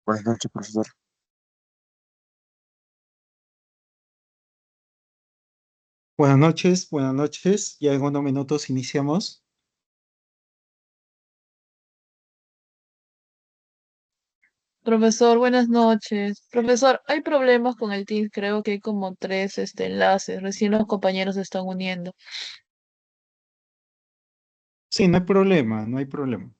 Buenas noches, profesor. Buenas noches. Ya en unos minutos iniciamos. Profesor, buenas noches. Profesor, hay problemas con el Teams. Creo que hay como tres enlaces. Recién los compañeros se están uniendo. Sí, no hay problema, no hay problema.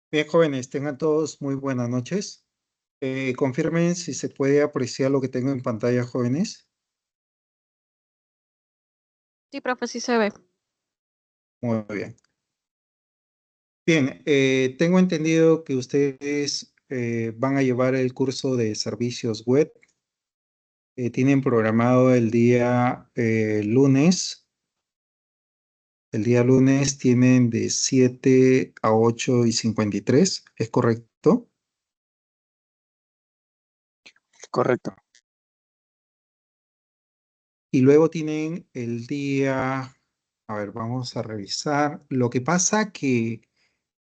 Bien, jóvenes, tengan todos muy buenas noches. Confirmen si se puede apreciar lo que tengo en pantalla, jóvenes. Sí, profe, sí se ve. Muy bien. Bien, tengo entendido que ustedes van a llevar el curso de servicios web. Tienen programado el día lunes. El día lunes tienen de 7 a 8:53, ¿es correcto? Correcto. Y luego tienen el día, a ver, vamos a revisar. Lo que pasa que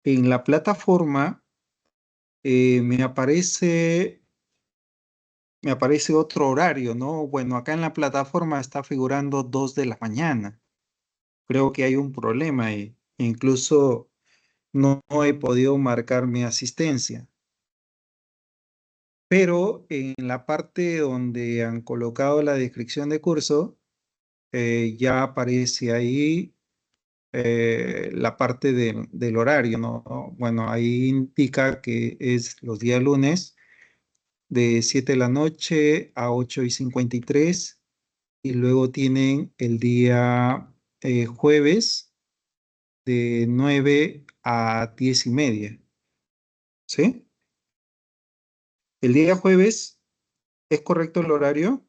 en la plataforma me aparece otro horario, ¿no? Bueno, acá en la plataforma está figurando 2 de la mañana. Creo que hay un problema y incluso no he podido marcar mi asistencia. Pero en la parte donde han colocado la descripción de curso, ya aparece ahí la parte del horario, ¿no? Bueno, ahí indica que es los días lunes de 7 de la noche a 8:53 y luego tienen el día jueves de 9 a 10:30, ¿sí? El día jueves, ¿es correcto el horario?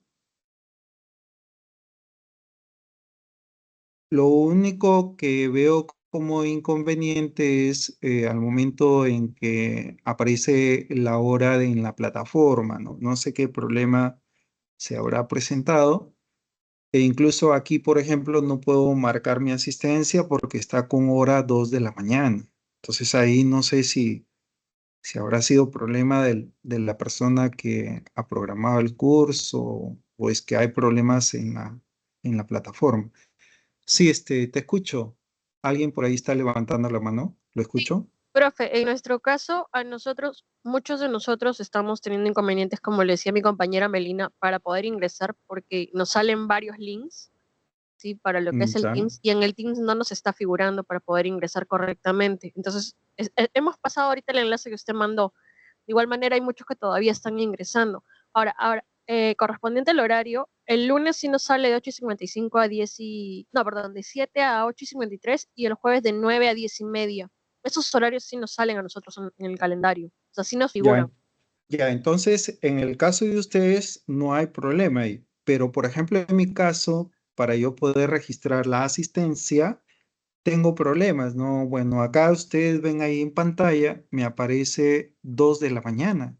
Lo único que veo como inconveniente es al momento en que aparece la hora en la plataforma, ¿no? No sé qué problema se habrá presentado. E incluso aquí, por ejemplo, no puedo marcar mi asistencia porque está con hora 2 de la mañana. Entonces ahí no sé si habrá sido problema de la persona que ha programado el curso o es que hay problemas en la plataforma. Sí, te escucho. Alguien por ahí está levantando la mano. ¿Lo Sí, escucho? profe, en nuestro caso, muchos de nosotros estamos teniendo inconvenientes, como le decía mi compañera Melina, para poder ingresar porque nos salen varios links, ¿sí? Para lo que es el Ya, Teams y en el Teams no nos está figurando para poder ingresar correctamente. Entonces, hemos pasado ahorita el enlace que usted mandó. De igual manera, hay muchos que todavía están ingresando. Correspondiente al horario, el lunes sí nos sale de 8:55 a 10 y... No, perdón, de 7 a 8:53 y el jueves de 9 a 10:30. Esos horarios sí nos salen a nosotros en el calendario. O sea, sí nos figuran. ya, ya. Entonces, en el caso de ustedes no hay problema ahí. Pero, por ejemplo, en mi caso, para yo poder registrar la asistencia, tengo problemas, ¿no? Bueno, acá ustedes ven ahí en pantalla, me aparece 2 de la mañana.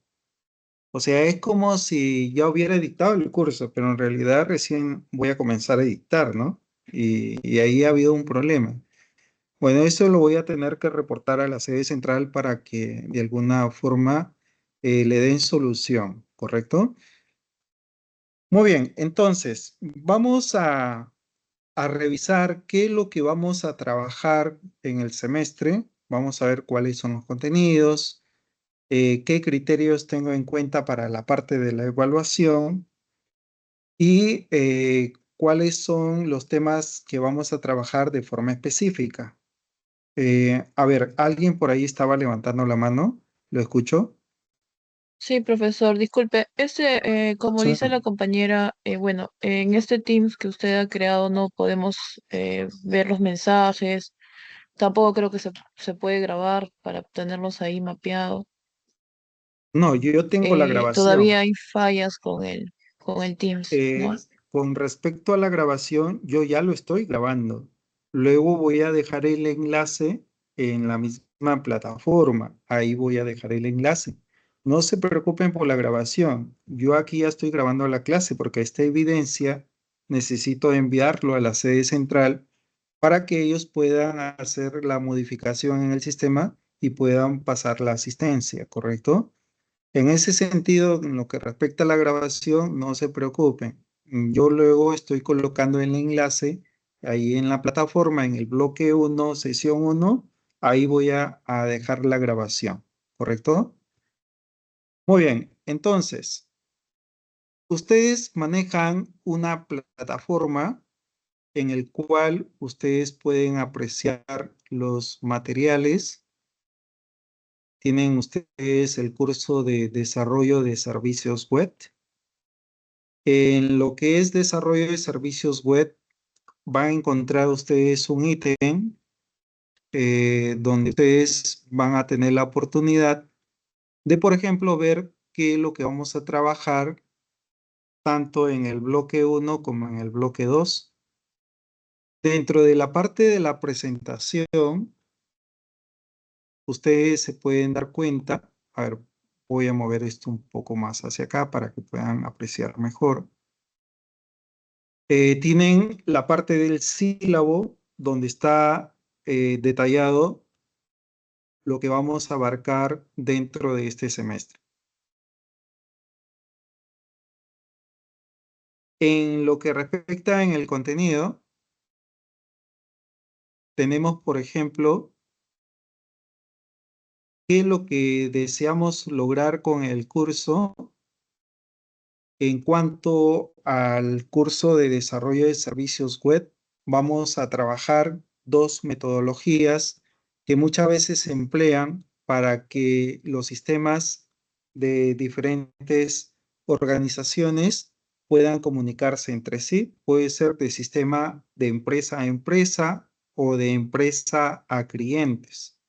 O sea, es como si ya hubiera dictado el curso, pero en realidad recién voy a comenzar a dictar, ¿no? Y ahí ha habido un problema. Bueno, eso lo voy a tener que reportar a la sede central para que de alguna forma le den solución, ¿correcto? Muy bien, entonces vamos a revisar qué es lo que vamos a trabajar en el semestre. Vamos a ver cuáles son los contenidos, qué criterios tengo en cuenta para la parte de la evaluación y cuáles son los temas que vamos a trabajar de forma específica. A ver, alguien por ahí estaba levantando la mano, ¿lo escucho? Sí, profesor, disculpe. Como Sí. dice la compañera, bueno, en este Teams que usted ha creado no podemos ver los mensajes. Tampoco creo que se puede grabar para tenerlos ahí mapeados. No, yo tengo la Todavía grabación. hay fallas con el Teams, ¿no? Con respecto a la grabación, yo ya lo estoy grabando. Luego voy a dejar el enlace en la misma plataforma. Ahí voy a dejar el enlace. No se preocupen por la grabación. Yo aquí ya estoy grabando la clase porque esta evidencia necesito enviarlo a la sede central para que ellos puedan hacer la modificación en el sistema y puedan pasar la asistencia, ¿correcto? En ese sentido, en lo que respecta a la grabación, no se preocupen. Yo luego estoy colocando el enlace ahí en la plataforma, en el bloque 1, sesión 1. Ahí voy a dejar la grabación, ¿correcto? Muy bien, entonces, ustedes manejan una plataforma en el cual ustedes pueden apreciar los materiales. Tienen ustedes el curso de desarrollo de servicios web. En lo que es desarrollo de servicios web, van a encontrar ustedes un ítem donde ustedes van a tener la oportunidad de, por ejemplo, ver qué es lo que vamos a trabajar tanto en el bloque 1 como en el bloque 2. Dentro de la parte de la presentación, ustedes se pueden dar cuenta, a ver, voy a mover esto un poco más hacia acá para que puedan apreciar mejor. Tienen la parte del sílabo donde está detallado lo que vamos a abarcar dentro de este semestre. En lo que respecta en el contenido, tenemos, por ejemplo, qué es lo que deseamos lograr con el curso. En cuanto al curso de desarrollo de servicios web, vamos a trabajar dos metodologías que muchas veces se emplean para que los sistemas de diferentes organizaciones puedan comunicarse entre sí. Puede ser de sistema de empresa a empresa o de empresa a clientes.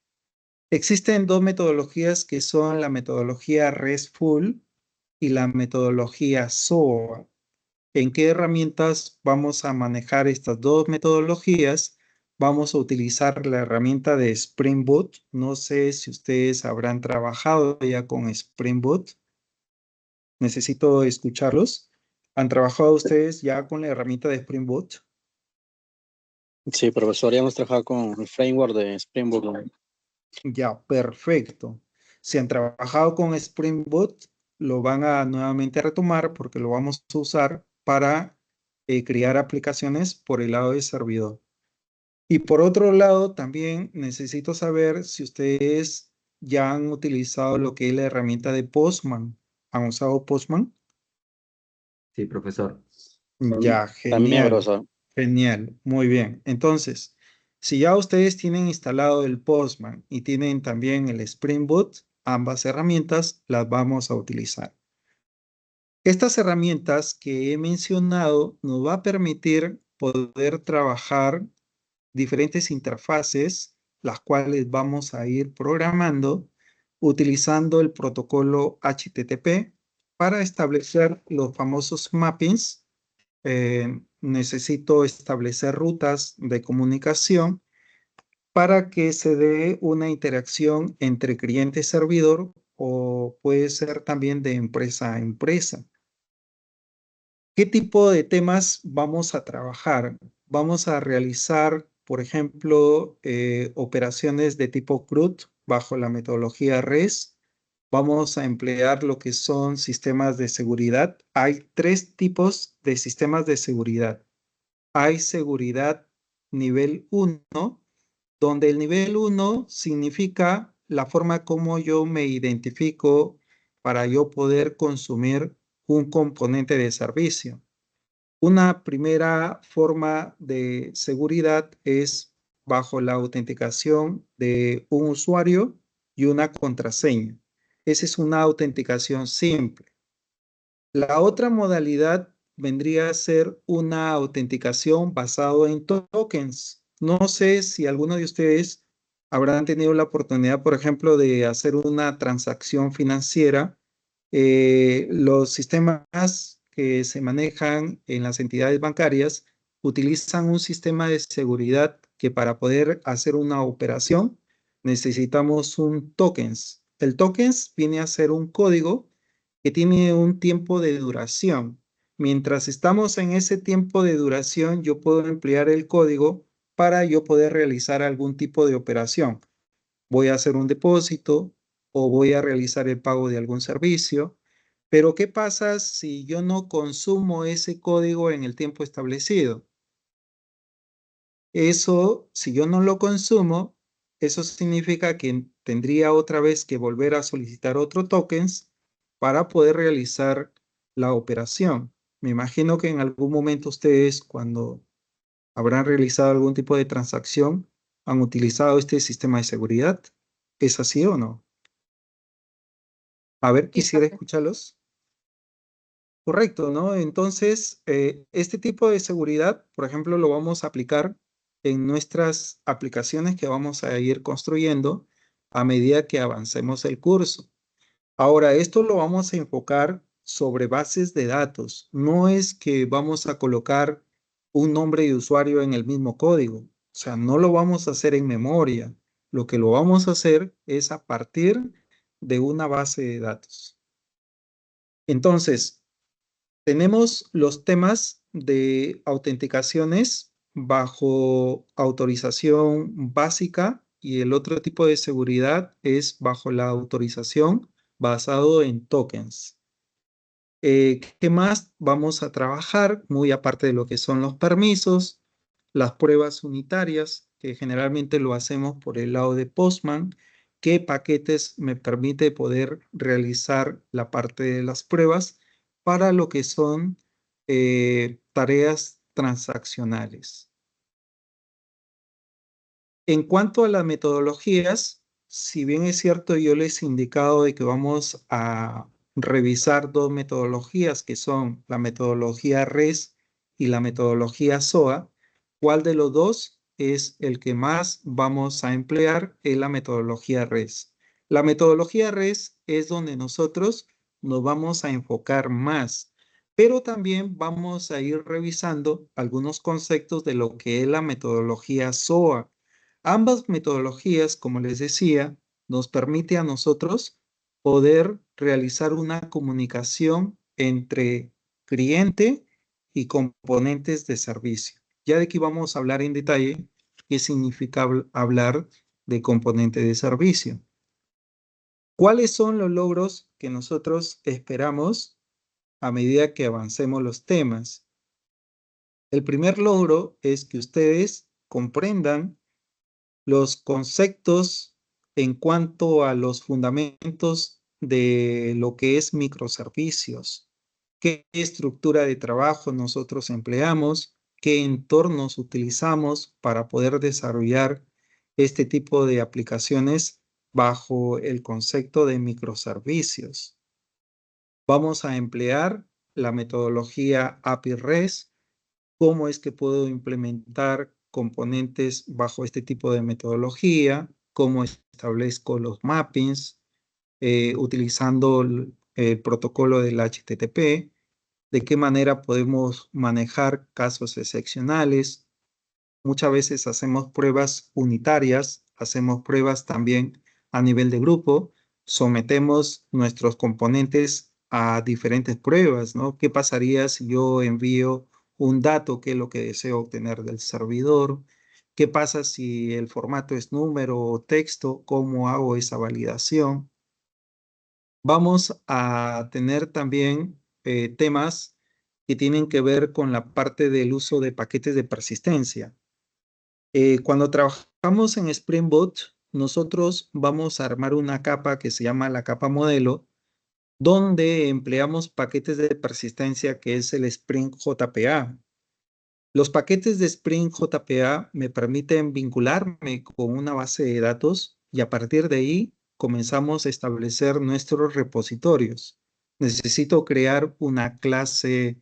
Existen dos metodologías que son la metodología RESTful y la metodología SOA. ¿En qué herramientas vamos a manejar estas dos metodologías? Vamos a utilizar la herramienta de Spring Boot. No sé si ustedes habrán trabajado ya con Spring Boot. Necesito escucharlos. ¿Han trabajado ustedes ya con la herramienta de Spring Boot? Sí, profesor, ya hemos trabajado con el framework de Spring Boot. Ya, perfecto. Si han trabajado con Spring Boot, lo van a nuevamente retomar porque lo vamos a usar para crear aplicaciones por el lado del servidor. Y por otro lado, también necesito saber si ustedes ya han utilizado lo que es la herramienta de Postman. ¿Han usado Postman? Sí, profesor. Ya, También, genial, profesor. genial, muy bien. Entonces, si ya ustedes tienen instalado el Postman y tienen también el Spring Boot, ambas herramientas las vamos a utilizar. Estas herramientas que he mencionado nos va a permitir poder trabajar diferentes interfaces, las cuales vamos a ir programando utilizando el protocolo HTTP para establecer los famosos mappings. Necesito establecer rutas de comunicación para que se dé una interacción entre cliente-servidor o puede ser también de empresa a empresa. ¿Qué tipo de temas vamos a trabajar? Vamos a realizar, por ejemplo, operaciones de tipo CRUD bajo la metodología REST. Vamos a emplear lo que son sistemas de seguridad. Hay tres tipos de sistemas de seguridad. Hay seguridad nivel 1, donde el nivel 1 significa la forma como yo me identifico para yo poder consumir un componente de servicio. Una primera forma de seguridad es bajo la autenticación de un usuario y una contraseña. Esa es una autenticación simple. La otra modalidad vendría a ser una autenticación basada en tokens. No sé si alguno de ustedes habrán tenido la oportunidad, por ejemplo, de hacer una transacción financiera. Los sistemas que se manejan en las entidades bancarias utilizan un sistema de seguridad que para poder hacer una operación necesitamos un tokens. El tokens viene a ser un código que tiene un tiempo de duración. Mientras estamos en ese tiempo de duración, yo puedo emplear el código para yo poder realizar algún tipo de operación. Voy a hacer un depósito o voy a realizar el pago de algún servicio. Pero ¿qué pasa si yo no consumo ese código en el tiempo establecido? Eso, si yo no lo consumo, eso significa que tendría otra vez que volver a solicitar otro tokens para poder realizar la operación. Me imagino que en algún momento ustedes, cuando habrán realizado algún tipo de transacción, han utilizado este sistema de seguridad. ¿Es así o no? A ver, Sí, quisiera profe. escucharlos. Correcto, ¿no? Entonces, este tipo de seguridad, por ejemplo, lo vamos a aplicar en nuestras aplicaciones que vamos a ir construyendo a medida que avancemos el curso. Ahora, esto lo vamos a enfocar sobre bases de datos. No es que vamos a colocar un nombre de usuario en el mismo código. O sea, no lo vamos a hacer en memoria. Lo que lo vamos a hacer es a partir de una base de datos. Entonces, tenemos los temas de autenticaciones bajo autorización básica y el otro tipo de seguridad es bajo la autorización basado en tokens. ¿Qué más vamos a trabajar? Muy aparte de lo que son los permisos, las pruebas unitarias, que generalmente lo hacemos por el lado de Postman, qué paquetes me permite poder realizar la parte de las pruebas para lo que son tareas transaccionales. En cuanto a las metodologías, si bien es cierto, yo les he indicado de que vamos a revisar dos metodologías que son la metodología REST y la metodología SOA, ¿cuál de los dos es el que más vamos a emplear? Es la metodología REST. La metodología REST es donde nosotros nos vamos a enfocar más, pero también vamos a ir revisando algunos conceptos de lo que es la metodología SOA. Ambas metodologías, como les decía, nos permite a nosotros poder realizar una comunicación entre cliente y componentes de servicio. Ya de aquí vamos a hablar en detalle qué significa hablar de componente de servicio. ¿Cuáles son los logros que nosotros esperamos a medida que avancemos los temas? El primer logro es que ustedes comprendan los conceptos en cuanto a los fundamentos de lo que es microservicios, qué estructura de trabajo nosotros empleamos, qué entornos utilizamos para poder desarrollar este tipo de aplicaciones bajo el concepto de microservicios. Vamos a emplear la metodología API REST. ¿Cómo es que puedo implementar componentes bajo este tipo de metodología? ¿Cómo establezco los mappings utilizando el protocolo del HTTP? ¿De qué manera podemos manejar casos excepcionales? Muchas veces hacemos pruebas unitarias, hacemos pruebas también a nivel de grupo, sometemos nuestros componentes a diferentes pruebas, ¿no? ¿Qué pasaría si yo envío un dato, que es lo que deseo obtener del servidor? ¿Qué pasa si el formato es número o texto? ¿Cómo hago esa validación? Vamos a tener también temas que tienen que ver con la parte del uso de paquetes de persistencia. Cuando trabajamos trabajamos en Spring Boot, nosotros vamos a armar una capa que se llama la capa modelo, donde empleamos paquetes de persistencia que es el Spring JPA. Los paquetes de Spring JPA me permiten vincularme con una base de datos y a partir de ahí comenzamos a establecer nuestros repositorios. Necesito crear una clase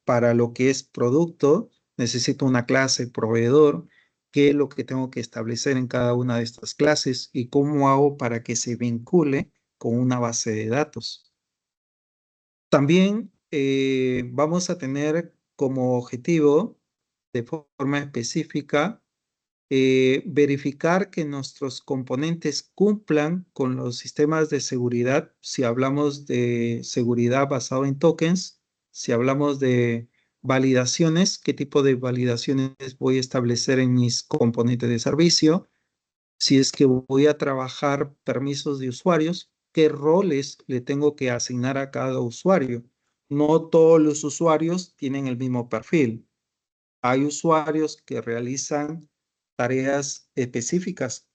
para lo que es producto, necesito una clase proveedor, qué es lo que tengo que establecer en cada una de estas clases y cómo hago para que se vincule con una base de datos. También vamos a tener como objetivo, de forma específica, verificar que nuestros componentes cumplan con los sistemas de seguridad. Si hablamos de seguridad basado en tokens, si hablamos de validaciones, qué tipo de validaciones voy a establecer en mis componentes de servicio. Si es que voy a trabajar permisos de usuarios, qué roles le tengo que asignar a cada usuario. No todos los usuarios tienen el mismo perfil. Hay usuarios que realizan tareas específicas.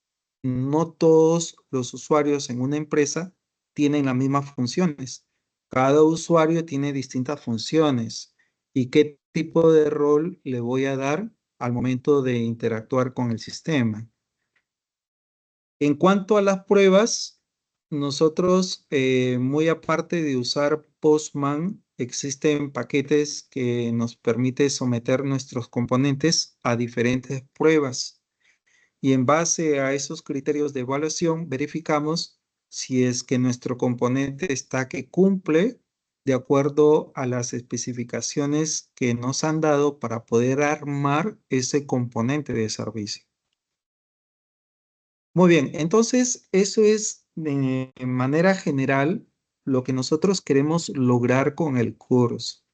No todos los usuarios en una empresa tienen las mismas funciones. Cada usuario tiene distintas funciones. ¿Y qué tipo de rol le voy a dar al momento de interactuar con el sistema? En cuanto a las pruebas, nosotros, muy aparte de usar Postman, existen paquetes que nos permiten someter nuestros componentes a diferentes pruebas. Y en base a esos criterios de evaluación, verificamos si es que nuestro componente está que cumple de acuerdo a las especificaciones que nos han dado para poder armar ese componente de servicio. Muy bien, entonces eso es de manera general lo que nosotros queremos lograr con el curso.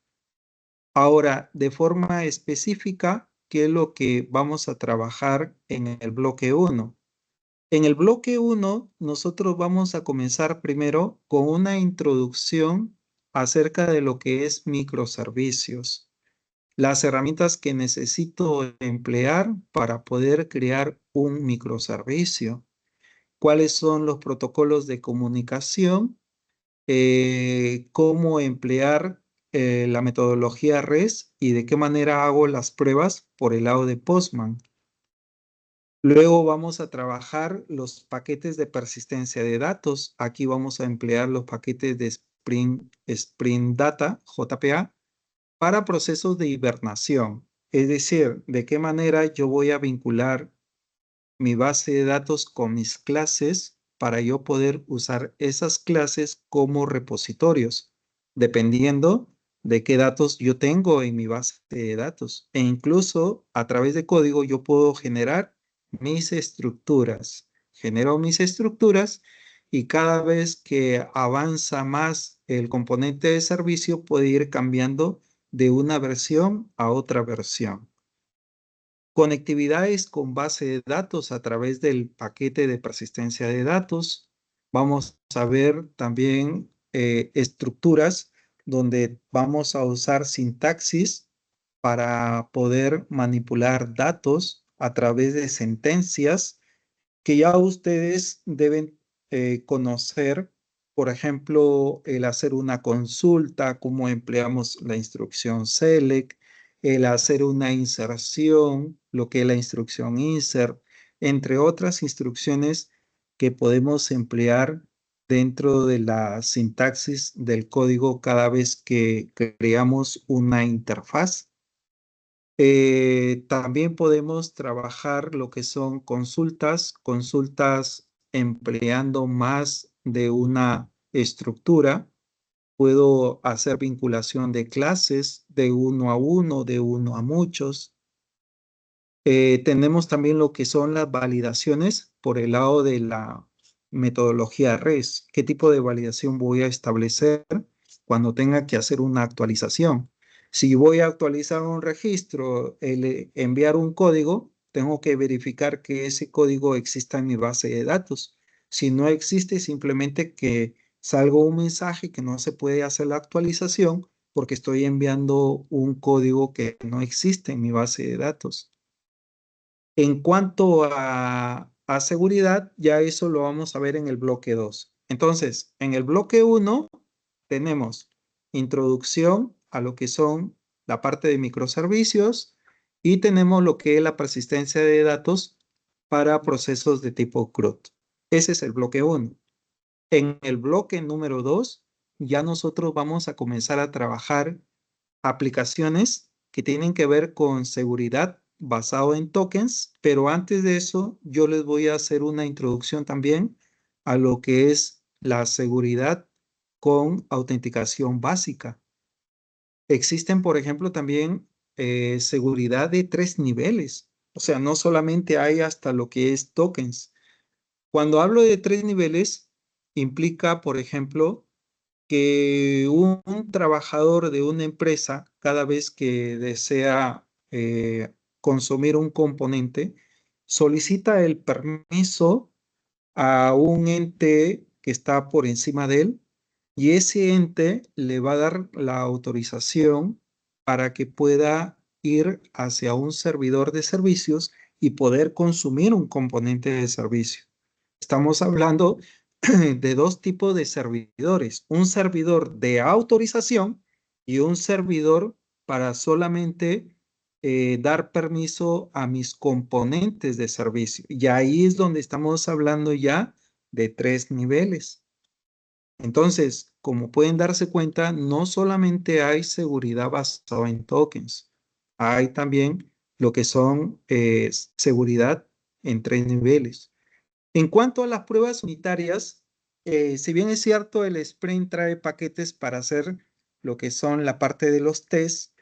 Ahora, de forma específica, ¿qué es lo que vamos a trabajar en el bloque 1? En el bloque 1, nosotros vamos a comenzar primero con una introducción acerca de lo que es microservicios, las herramientas que necesito emplear para poder crear un microservicio. ¿Cuáles son los protocolos de comunicación? ¿Cómo emplear la metodología REST y de qué manera hago las pruebas por el lado de Postman? Luego vamos a trabajar los paquetes de persistencia de datos. Aquí vamos a emplear los paquetes de Spring Data, JPA, para procesos de hibernación. Es decir, de qué manera yo voy a vincular mi base de datos con mis clases para yo poder usar esas clases como repositorios, dependiendo de qué datos yo tengo en mi base de datos. E incluso a través de código yo puedo generar mis estructuras. Genero mis estructuras y cada vez que avanza más el componente de servicio puede ir cambiando de una versión a otra versión. Conectividades con base de datos a través del paquete de persistencia de datos. Vamos a ver también estructuras donde vamos a usar sintaxis para poder manipular datos a través de sentencias que ya ustedes deben conocer. Por ejemplo, el hacer una consulta, cómo empleamos la instrucción select, el hacer una inserción, lo que es la instrucción insert, entre otras instrucciones que podemos emplear dentro de la sintaxis del código cada vez que creamos una interfaz. También podemos trabajar lo que son consultas empleando más de una estructura. Puedo hacer vinculación de clases de uno a uno, de uno a muchos. Tenemos también lo que son las validaciones por el lado de la metodología REST. ¿Qué tipo de validación voy a establecer cuando tenga que hacer una actualización? Si voy a actualizar un registro, enviar un código, tengo que verificar que ese código exista en mi base de datos. Si no existe, simplemente que salga un mensaje que no se puede hacer la actualización porque estoy enviando un código que no existe en mi base de datos. En cuanto a seguridad, ya eso lo vamos a ver en el bloque 2. Entonces, en el bloque 1 tenemos introducción a lo que son la parte de microservicios y tenemos lo que es la persistencia de datos para procesos de tipo CRUD. Ese es el bloque 1. En el bloque número 2, ya nosotros vamos a comenzar a trabajar aplicaciones que tienen que ver con seguridad basado en tokens, pero antes de eso yo les voy a hacer una introducción también a lo que es la seguridad con autenticación básica. Existen, por ejemplo, también seguridad de 3 niveles. O sea, no solamente hay hasta lo que es tokens. Cuando hablo de 3 niveles, implica, por ejemplo, que un trabajador de una empresa, cada vez que desea consumir un componente, solicita el permiso a un ente que está por encima de él y ese ente le va a dar la autorización para que pueda ir hacia un servidor de servicios y poder consumir un componente de servicio. Estamos hablando de 2 tipos de servidores, un servidor de autorización y un servidor para solamente dar permiso a mis componentes de servicio. Y ahí es donde estamos hablando ya de 3 niveles. Entonces, como pueden darse cuenta, no solamente hay seguridad basada en tokens, hay también lo que son seguridad en 3 niveles. En cuanto a las pruebas unitarias, si bien es cierto, el Sprint trae paquetes para hacer lo que son la parte de los tests,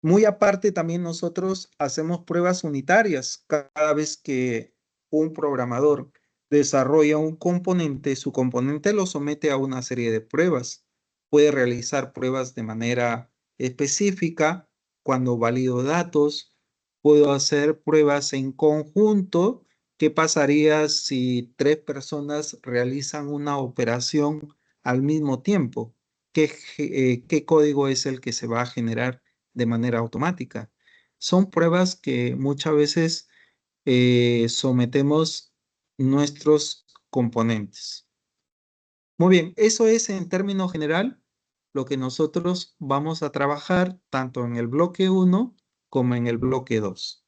muy aparte también nosotros hacemos pruebas unitarias. Cada vez que un programador desarrolla un componente, su componente lo somete a una serie de pruebas. Puede realizar pruebas de manera específica cuando valido datos. Puedo hacer pruebas en conjunto. ¿Qué pasaría si 3 personas realizan una operación al mismo tiempo? ¿Qué código es el que se va a generar de manera automática? Son pruebas que muchas veces sometemos nuestros componentes. Muy bien, eso es en términos general lo que nosotros vamos a trabajar tanto en el bloque 1 como en el bloque 2.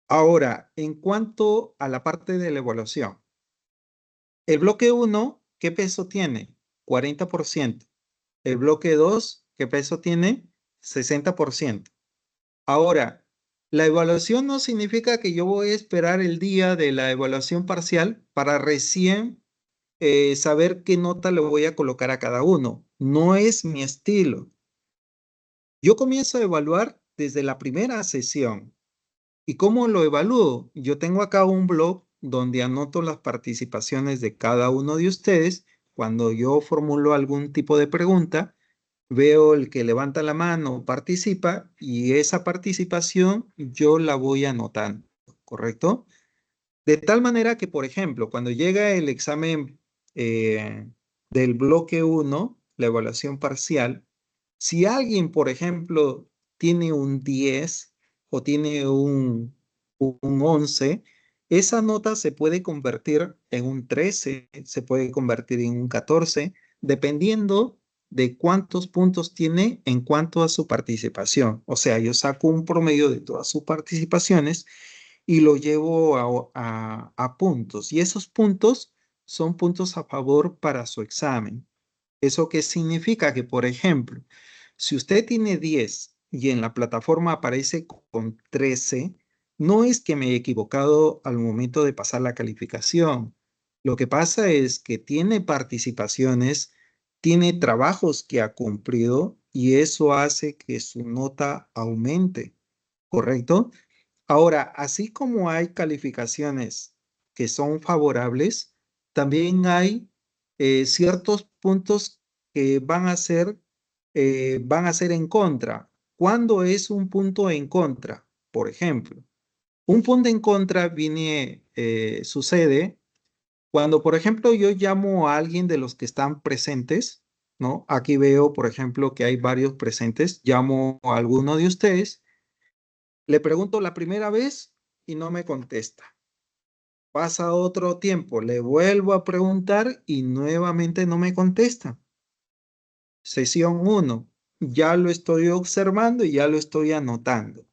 Ahora, en cuanto a la parte de la evaluación, el bloque 1, ¿qué peso tiene? 40%. El bloque 2, ¿qué peso tiene? 60%. Ahora, la evaluación no significa que yo voy a esperar el día de la evaluación parcial para recién saber qué nota le voy a colocar a cada uno. No es mi estilo. Yo comienzo a evaluar desde la primera sesión. ¿Y cómo lo evalúo? Yo tengo acá un blog donde anoto las participaciones de cada uno de ustedes. Cuando yo formulo algún tipo de pregunta, veo el que levanta la mano, participa, y esa participación yo la voy anotando, ¿correcto? De tal manera que, por ejemplo, cuando llega el examen del bloque 1, la evaluación parcial, si alguien, por ejemplo, tiene un 10 o tiene un 11, esa nota se puede convertir en un 13, se puede convertir en un 14, dependiendo de cuántos puntos tiene en cuanto a su participación. O sea, yo saco un promedio de todas sus participaciones y lo llevo a puntos. Y esos puntos son puntos a favor para su examen. ¿Eso qué significa? Que, por ejemplo, si usted tiene 10 y en la plataforma aparece con 13, no es que me he equivocado al momento de pasar la calificación. Lo que pasa es que tiene participaciones, tiene trabajos que ha cumplido y eso hace que su nota aumente, ¿correcto? Ahora, así como hay calificaciones que son favorables, también hay ciertos puntos que van a ser en contra. ¿Cuándo es un punto en contra? Por ejemplo, un punto en contra sucede cuando, por ejemplo, yo llamo a alguien de los que están presentes, ¿no? Aquí veo, por ejemplo, que hay varios presentes. Llamo a alguno de ustedes, le pregunto la primera vez y no me contesta. Pasa otro tiempo, le vuelvo a preguntar y nuevamente no me contesta. Sesión 1, ya lo estoy observando y ya lo estoy anotando.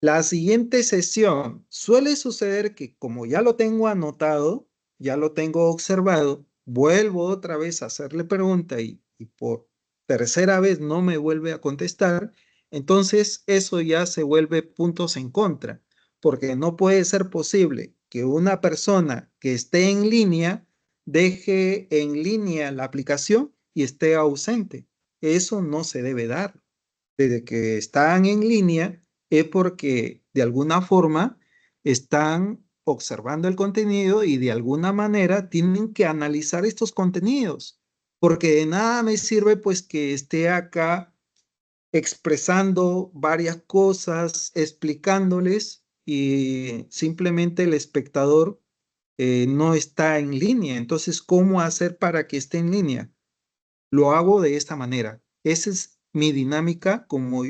La siguiente sesión suele suceder que como ya lo tengo anotado, ya lo tengo observado, vuelvo otra vez a hacerle pregunta y por tercera vez no me vuelve a contestar, entonces eso ya se vuelve puntos en contra, porque no puede ser posible que una persona que esté en línea deje en línea la aplicación y esté ausente. Eso no se debe dar. Desde que están en línea es porque de alguna forma están observando el contenido y de alguna manera tienen que analizar estos contenidos, porque de nada me sirve pues que esté acá expresando varias cosas, explicándoles y simplemente el espectador no está en línea. Entonces, ¿cómo hacer para que esté en línea? Lo hago de esta manera. Esa es mi dinámica como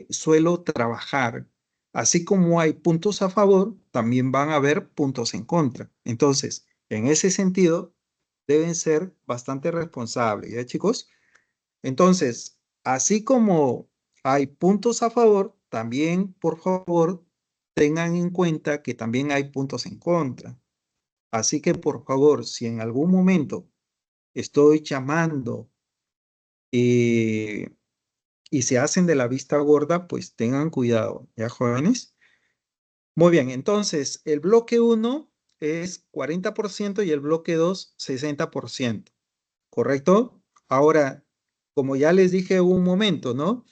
suelo trabajar. Así como hay puntos a favor, también van a haber puntos en contra. Entonces, en ese sentido, deben ser bastante responsables, ¿ya, chicos? Entonces, así como hay puntos a favor, también, por favor, tengan en cuenta que también hay puntos en contra. Así que, por favor, si en algún momento estoy llamando y se hacen de la vista gorda, pues tengan cuidado, ¿ya, jóvenes? Muy bien, entonces el bloque 1 es 40% y el bloque 2, 60%, ¿correcto? Ahora, como ya les dije un momento, ¿no?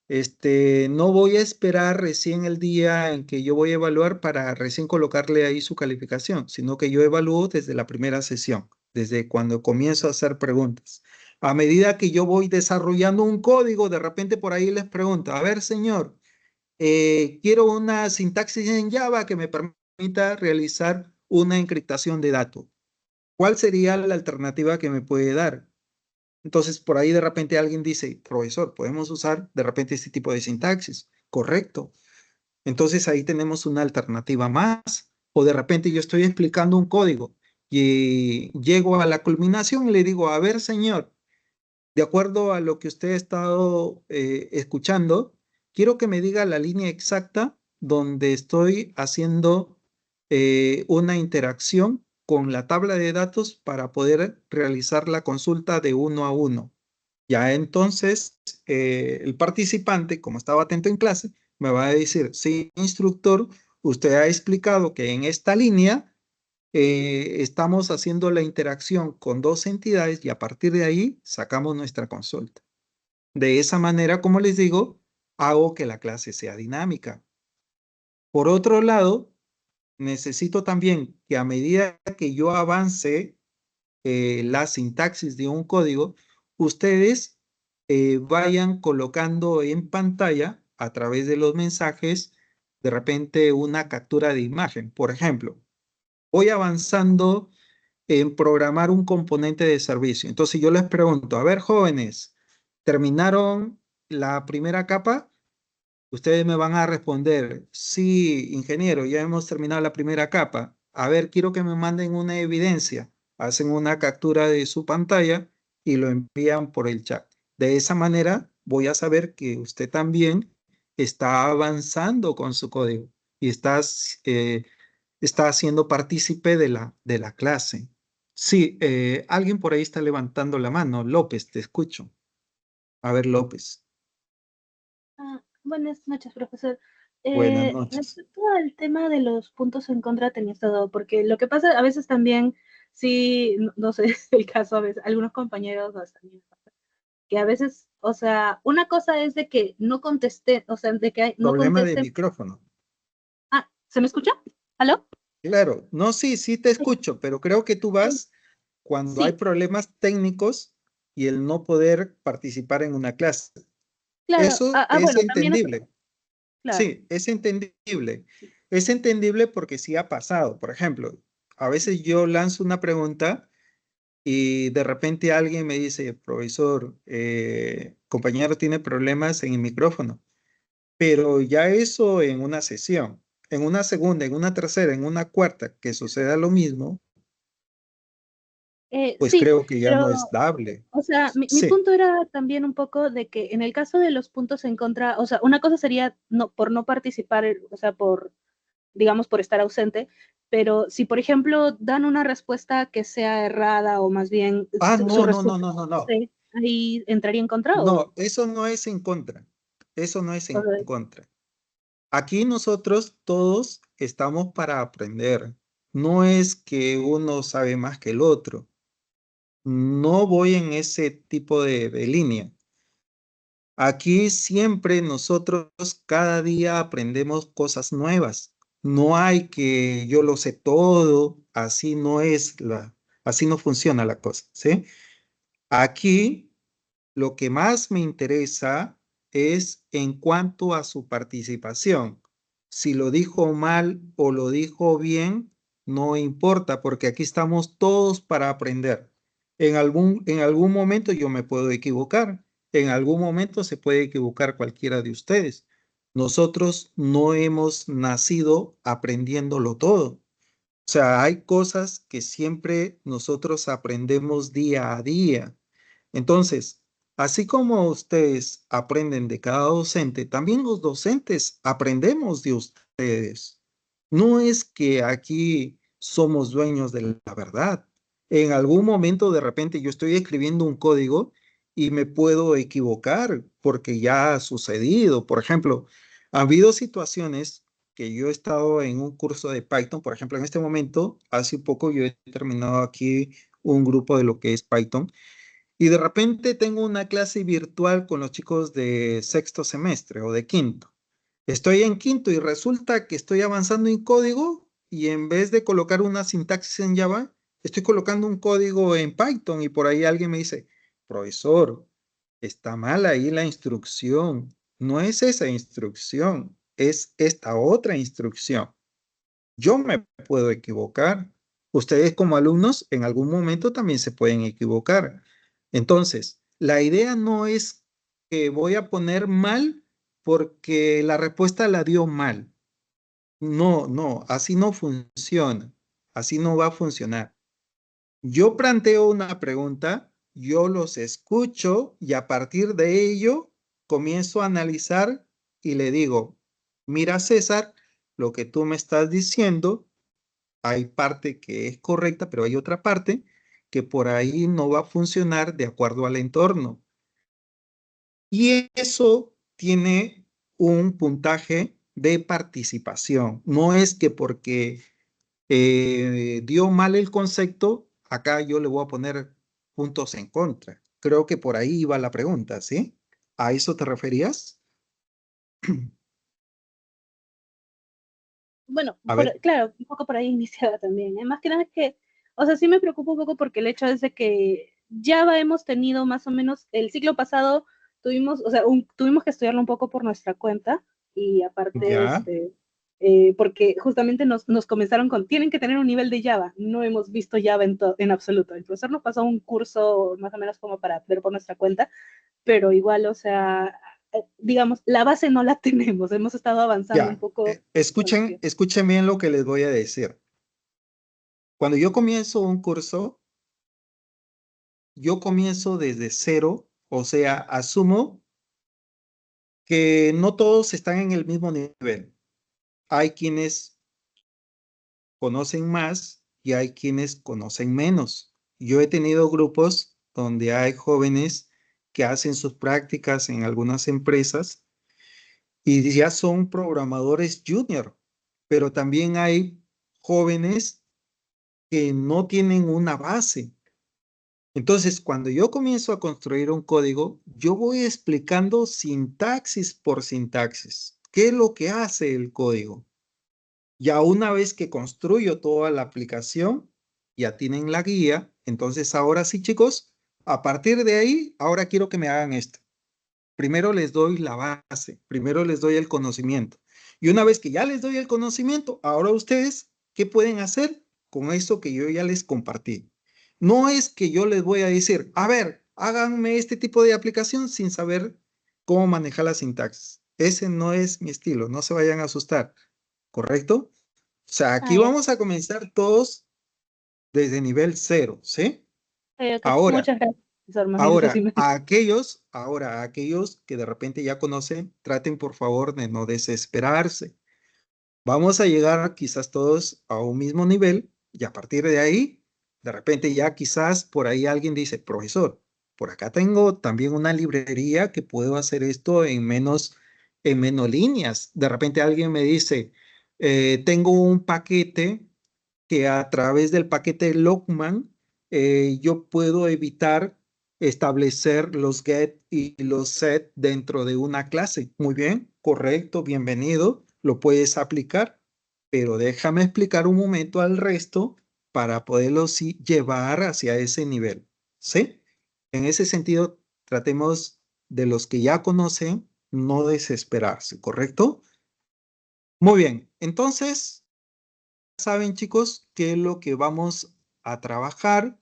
No voy a esperar recién el día en que yo voy a evaluar para recién colocarle ahí su calificación, sino que yo evalúo desde la primera sesión, desde cuando comienzo a hacer preguntas. A medida que yo voy desarrollando un código, de repente por ahí les pregunto, a ver, señor, quiero una sintaxis en Java que me permita realizar una encriptación de datos. ¿Cuál sería la alternativa que me puede dar? Entonces, por ahí de repente alguien dice, profesor, podemos usar de repente este tipo de sintaxis. Correcto. Entonces ahí tenemos una alternativa más. O de repente yo estoy explicando un código y llego a la culminación y le digo, a ver, señor, de acuerdo a lo que usted ha estado escuchando, quiero que me diga la línea exacta donde estoy haciendo una interacción con la tabla de datos para poder realizar la consulta de uno a uno. Ya entonces, el participante, como estaba atento en clase, me va a decir, sí, instructor, usted ha explicado que en esta línea estamos haciendo la interacción con dos entidades y a partir de ahí sacamos nuestra consulta. De esa manera, como les digo, hago que la clase sea dinámica. Por otro lado, necesito también que a medida que yo avance la sintaxis de un código, ustedes vayan colocando en pantalla a través de los mensajes de repente una captura de imagen. Por ejemplo, voy avanzando en programar un componente de servicio. Entonces yo les pregunto, a ver, jóvenes, ¿terminaron la primera capa? Ustedes me van a responder, sí, ingeniero, ya hemos terminado la primera capa. A ver, quiero que me manden una evidencia. Hacen una captura de su pantalla y lo envían por el chat. De esa manera voy a saber que usted también está avanzando con su código y está haciendo partícipe de la clase. Sí, alguien por ahí está levantando la mano. López, te escucho. A ver, López. Buenas noches, profesor. Buenas noches. Respecto al tema de los puntos en contra, tenía estado, porque lo que pasa a veces también, sí, no sé, es el caso a veces, algunos compañeros, hasta a mí me pasa, que a veces, o sea, una cosa es de que no contesté, o sea, de que no Problema de contesté. micrófono. Ah, ¿se me escucha? ¿Aló? Claro, no, sí, sí te escucho, pero creo que tú vas cuando hay Sí, problemas técnicos y el no poder participar en una clase. claro. Eso es Bueno, también, entendible. claro. Sí, es entendible. Es entendible porque sí ha pasado. Por ejemplo, a veces yo lanzo una pregunta y de repente alguien me dice, profesor, compañero tiene problemas en el micrófono, pero ya eso en una sesión. en una segunda, en una tercera, en una cuarta, que suceda lo mismo, pues Sí, creo que ya no es pero, dable. o sea, mi Sí. punto era también un poco de que en el caso de los puntos en contra, o sea, una cosa sería por no participar, o sea, digamos, por estar ausente, pero si, por ejemplo, dan una respuesta que sea errada o más bien Ah, su no, no, no, respuesta, no, no, no. ahí entraría en contra o... No, eso no es en contra. Eso no es en o- contra. Aquí nosotros todos estamos para aprender. No es que uno sabe más que el otro. No voy en ese tipo de línea. Aquí siempre nosotros cada día aprendemos cosas nuevas. No hay que yo lo sé todo, así no funciona la cosa, ¿sí? Aquí lo que más me interesa es en cuanto a su participación. Si lo dijo mal o lo dijo bien, no importa, porque aquí estamos todos para aprender. En algún momento yo me puedo equivocar. En algún momento se puede equivocar cualquiera de ustedes. Nosotros no hemos nacido aprendiéndolo todo. O sea, hay cosas que siempre nosotros aprendemos día a día. Entonces, así como ustedes aprenden de cada docente, también los docentes aprendemos de ustedes. No es que aquí somos dueños de la verdad. En algún momento, de repente, yo estoy escribiendo un código y me puedo equivocar porque ya ha sucedido. Por ejemplo, ha habido situaciones que yo he estado en un curso de Python, por ejemplo, en este momento, hace poco yo he terminado aquí un grupo de lo que es Python y de repente tengo una clase virtual con los chicos de sexto semestre o de quinto. Estoy en quinto y resulta que estoy avanzando en código y en vez de colocar una sintaxis en Java, estoy colocando un código en Python y por ahí alguien me dice, profesor, está mal ahí la instrucción. No es esa instrucción, es esta otra instrucción. Yo me puedo equivocar. Ustedes como alumnos en algún momento también se pueden equivocar. Entonces, la idea no es que voy a poner mal porque la respuesta la dio mal. No, no, así no funciona. Así no va a funcionar. Yo planteo una pregunta, yo los escucho y a partir de ello comienzo a analizar y le digo, mira César, lo que tú me estás diciendo hay parte que es correcta, pero hay otra parte que por ahí no va a funcionar de acuerdo al entorno. Y eso tiene un puntaje de participación. No es que porque dio mal el concepto, acá yo le voy a poner puntos en contra. Creo que por ahí iba la pregunta, ¿sí? ¿A eso te referías? Bueno, A ver, claro, un poco por ahí iniciaba también. Más que nada es que, o sea, sí me preocupa un poco porque el hecho es de que Java hemos tenido más o menos, el ciclo pasado tuvimos, o sea, tuvimos que estudiarlo un poco por nuestra cuenta y aparte, ya, porque justamente nos comenzaron con, tienen que tener un nivel de Java. No hemos visto Java en absoluto. El profesor nos pasó un curso más o menos como para ver por nuestra cuenta, pero igual, o sea, digamos, la base no la tenemos. Hemos estado avanzando un ya. poco con el Escuchen, tiempo. escuchen bien lo que les voy a decir. Cuando yo comienzo desde cero, o sea, asumo que no todos están en el mismo nivel. Hay quienes conocen más y hay quienes conocen menos. Yo he tenido grupos donde hay jóvenes que hacen sus prácticas en algunas empresas y ya son programadores junior, pero también hay jóvenes que no tienen una base. Entonces, cuando yo comienzo a construir un código, yo voy explicando sintaxis por sintaxis. ¿Qué es lo que hace el código? Ya una vez que construyo toda la aplicación, ya tienen la guía. Entonces, ahora sí, chicos, a partir de ahí, ahora quiero que me hagan esto. Primero les doy la base, primero les doy el conocimiento. Y una vez que ya les doy el conocimiento, ahora ustedes, ¿qué pueden hacer con eso que yo ya les compartí? No es que yo les voy a decir, a ver, háganme este tipo de aplicación sin saber cómo manejar la sintaxis. Ese no es mi estilo, no se vayan a asustar. ¿correcto? O sea, aquí ya. vamos a comenzar todos desde nivel 0, ¿sí? Ok. Ahora, Muchas gracias, profesor. Más bien eso sí me... a aquellos que de repente ya conocen, traten por favor de no desesperarse. Vamos a llegar quizás todos a un mismo nivel y a partir de ahí, de repente ya quizás por ahí alguien dice, profesor, por acá tengo también una librería que puedo hacer esto en menos líneas. De repente alguien me dice, tengo un paquete que a través del paquete Logman yo puedo evitar establecer los get y los set dentro de una clase. Muy bien, correcto, bienvenido, lo puedes aplicar, pero déjame explicar un momento al resto para poderlo sí llevar hacia ese nivel. ¿Sí? En ese sentido, tratemos de los que ya conocen, no desesperarse, ¿correcto? Muy bien, entonces saben, chicos, qué es lo que vamos a trabajar.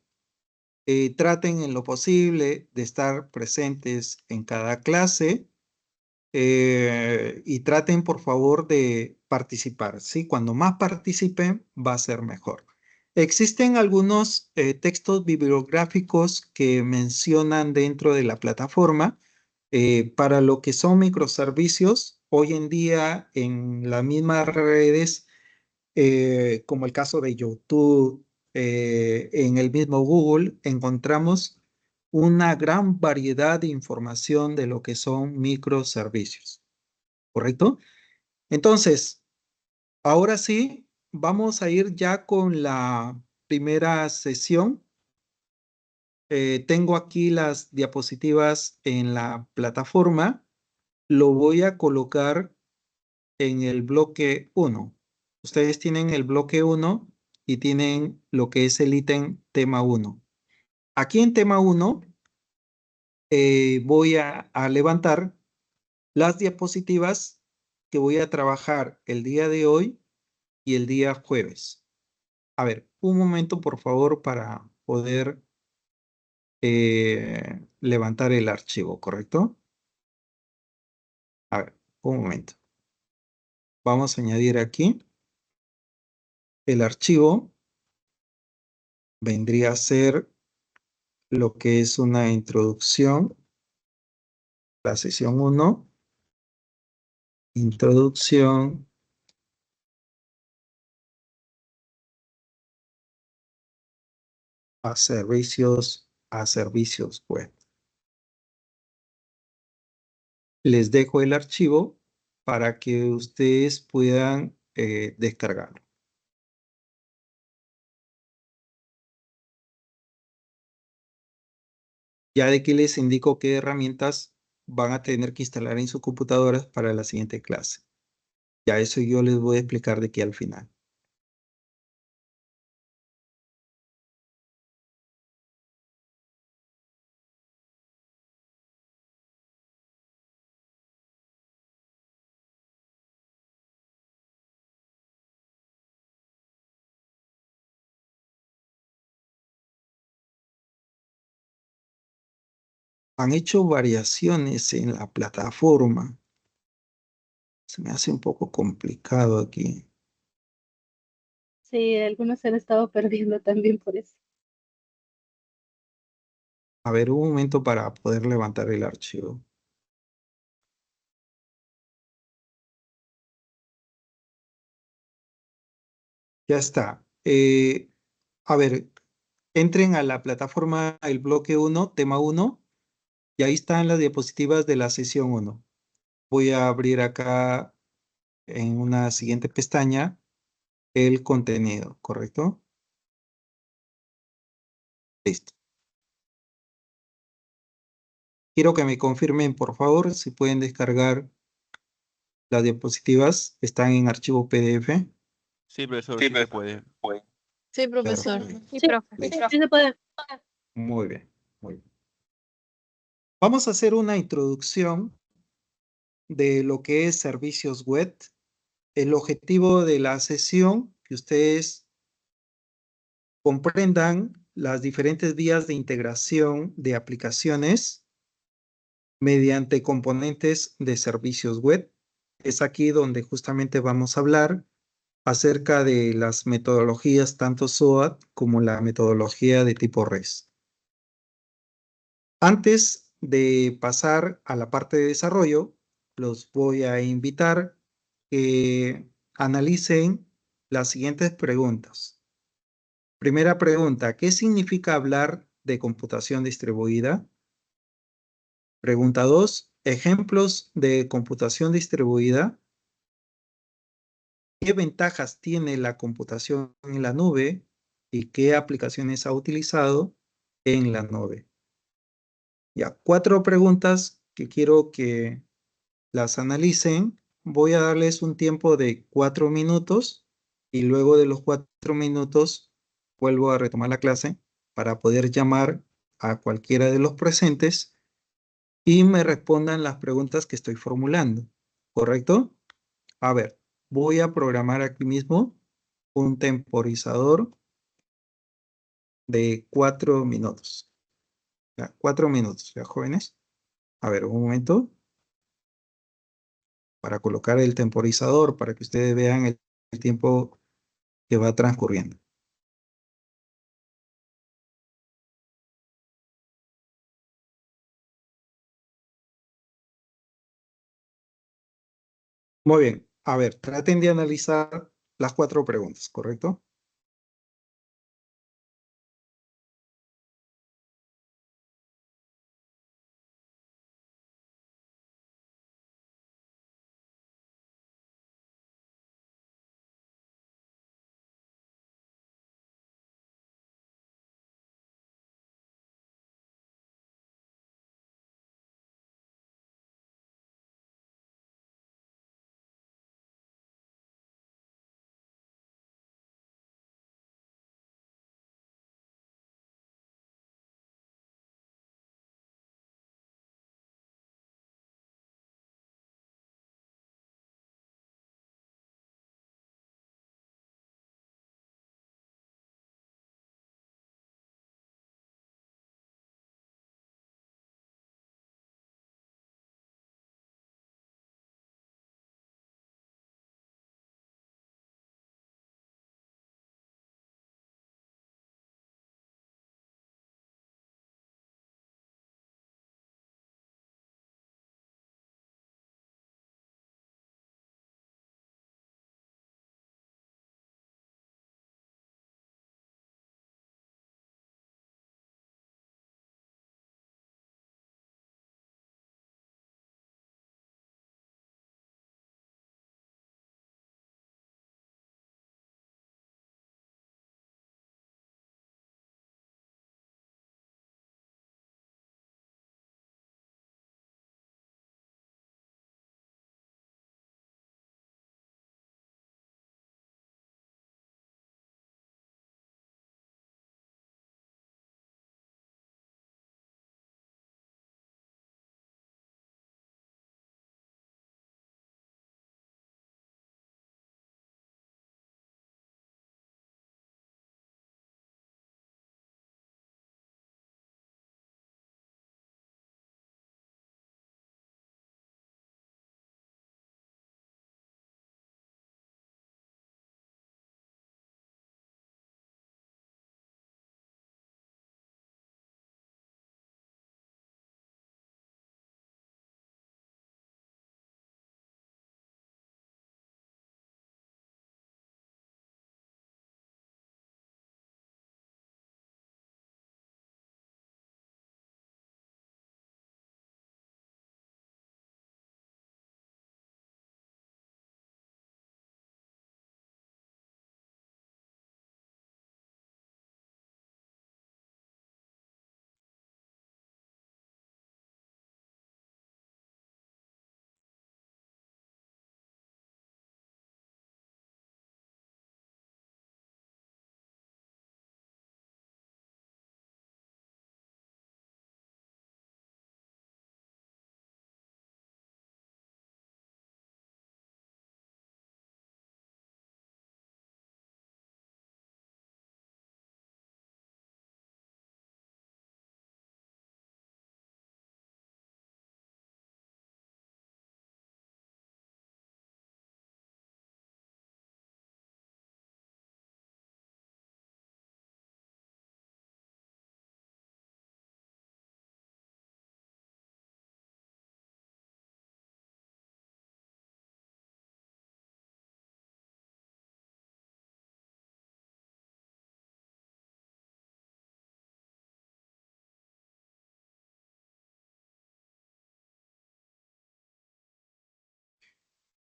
Traten en lo posible de estar presentes en cada clase y traten, por favor, de participar, ¿sí? Cuando más participen, va a ser mejor. Existen algunos textos bibliográficos que mencionan dentro de la plataforma para lo que son microservicios. Hoy en día, en las mismas redes, como el caso de YouTube, en el mismo Google, encontramos una gran variedad de información de lo que son microservicios, ¿correcto? Entonces, ahora sí, vamos a ir ya con la primera sesión. Tengo aquí las diapositivas en la plataforma. Lo voy a colocar en el bloque 1. Ustedes tienen el bloque 1 y tienen lo que es el ítem tema 1. Aquí en tema 1 voy a levantar las diapositivas que voy a trabajar el día de hoy y el día jueves. A ver, un momento por favor para poder levantar el archivo, ¿correcto? A ver, un momento. Vamos a añadir aquí el archivo. Vendría a ser lo que es una introducción, la sesión 1, introducción a servicios web. Les dejo el archivo para que ustedes puedan descargarlo. Ya de que les indico qué herramientas van a tener que instalar en sus computadoras para la siguiente clase. Ya eso yo les voy a explicar de aquí al final. Han hecho variaciones en la plataforma. Se me hace un poco complicado aquí. Sí, algunos se han estado perdiendo también por eso. A ver, un momento para poder levantar el archivo. Ya está. A ver, entren a la plataforma el bloque 1, tema 1, y ahí están las diapositivas de la sesión 1. Voy a abrir acá en una siguiente pestaña el contenido, ¿correcto? Listo. Quiero que me confirmen, por favor, si pueden descargar las diapositivas. Están en archivo PDF. Sí, profesor, sí se puede. Sí, profesor. Perfecto. Sí, Sí, profe. sí, sí se puede. Muy bien, muy bien. Vamos a hacer una introducción de lo que es servicios web. El objetivo de la sesión, que ustedes comprendan las diferentes vías de integración de aplicaciones mediante componentes de servicios web. Es aquí donde justamente vamos a hablar acerca de las metodologías tanto SOAT como la metodología de tipo REST. Antes de pasar a la parte de desarrollo, los voy a invitar que analicen las siguientes preguntas. Primera pregunta, ¿qué significa hablar de computación distribuida? Pregunta 2, ejemplos de computación distribuida. ¿Qué ventajas tiene la computación en la nube y qué aplicaciones ha utilizado en la nube? Ya, 4 preguntas que quiero que las analicen. Voy a darles un tiempo de 4 minutos y luego de los 4 minutos vuelvo a retomar la clase para poder llamar a cualquiera de los presentes y me respondan las preguntas que estoy formulando. ¿Correcto? A ver, voy a programar aquí mismo un temporizador de 4 minutos. Ya, 4 minutos, ya jóvenes. A ver, un momento para colocar el temporizador para que ustedes vean el tiempo que va transcurriendo. Muy bien. A ver, traten de analizar las 4 preguntas, ¿correcto?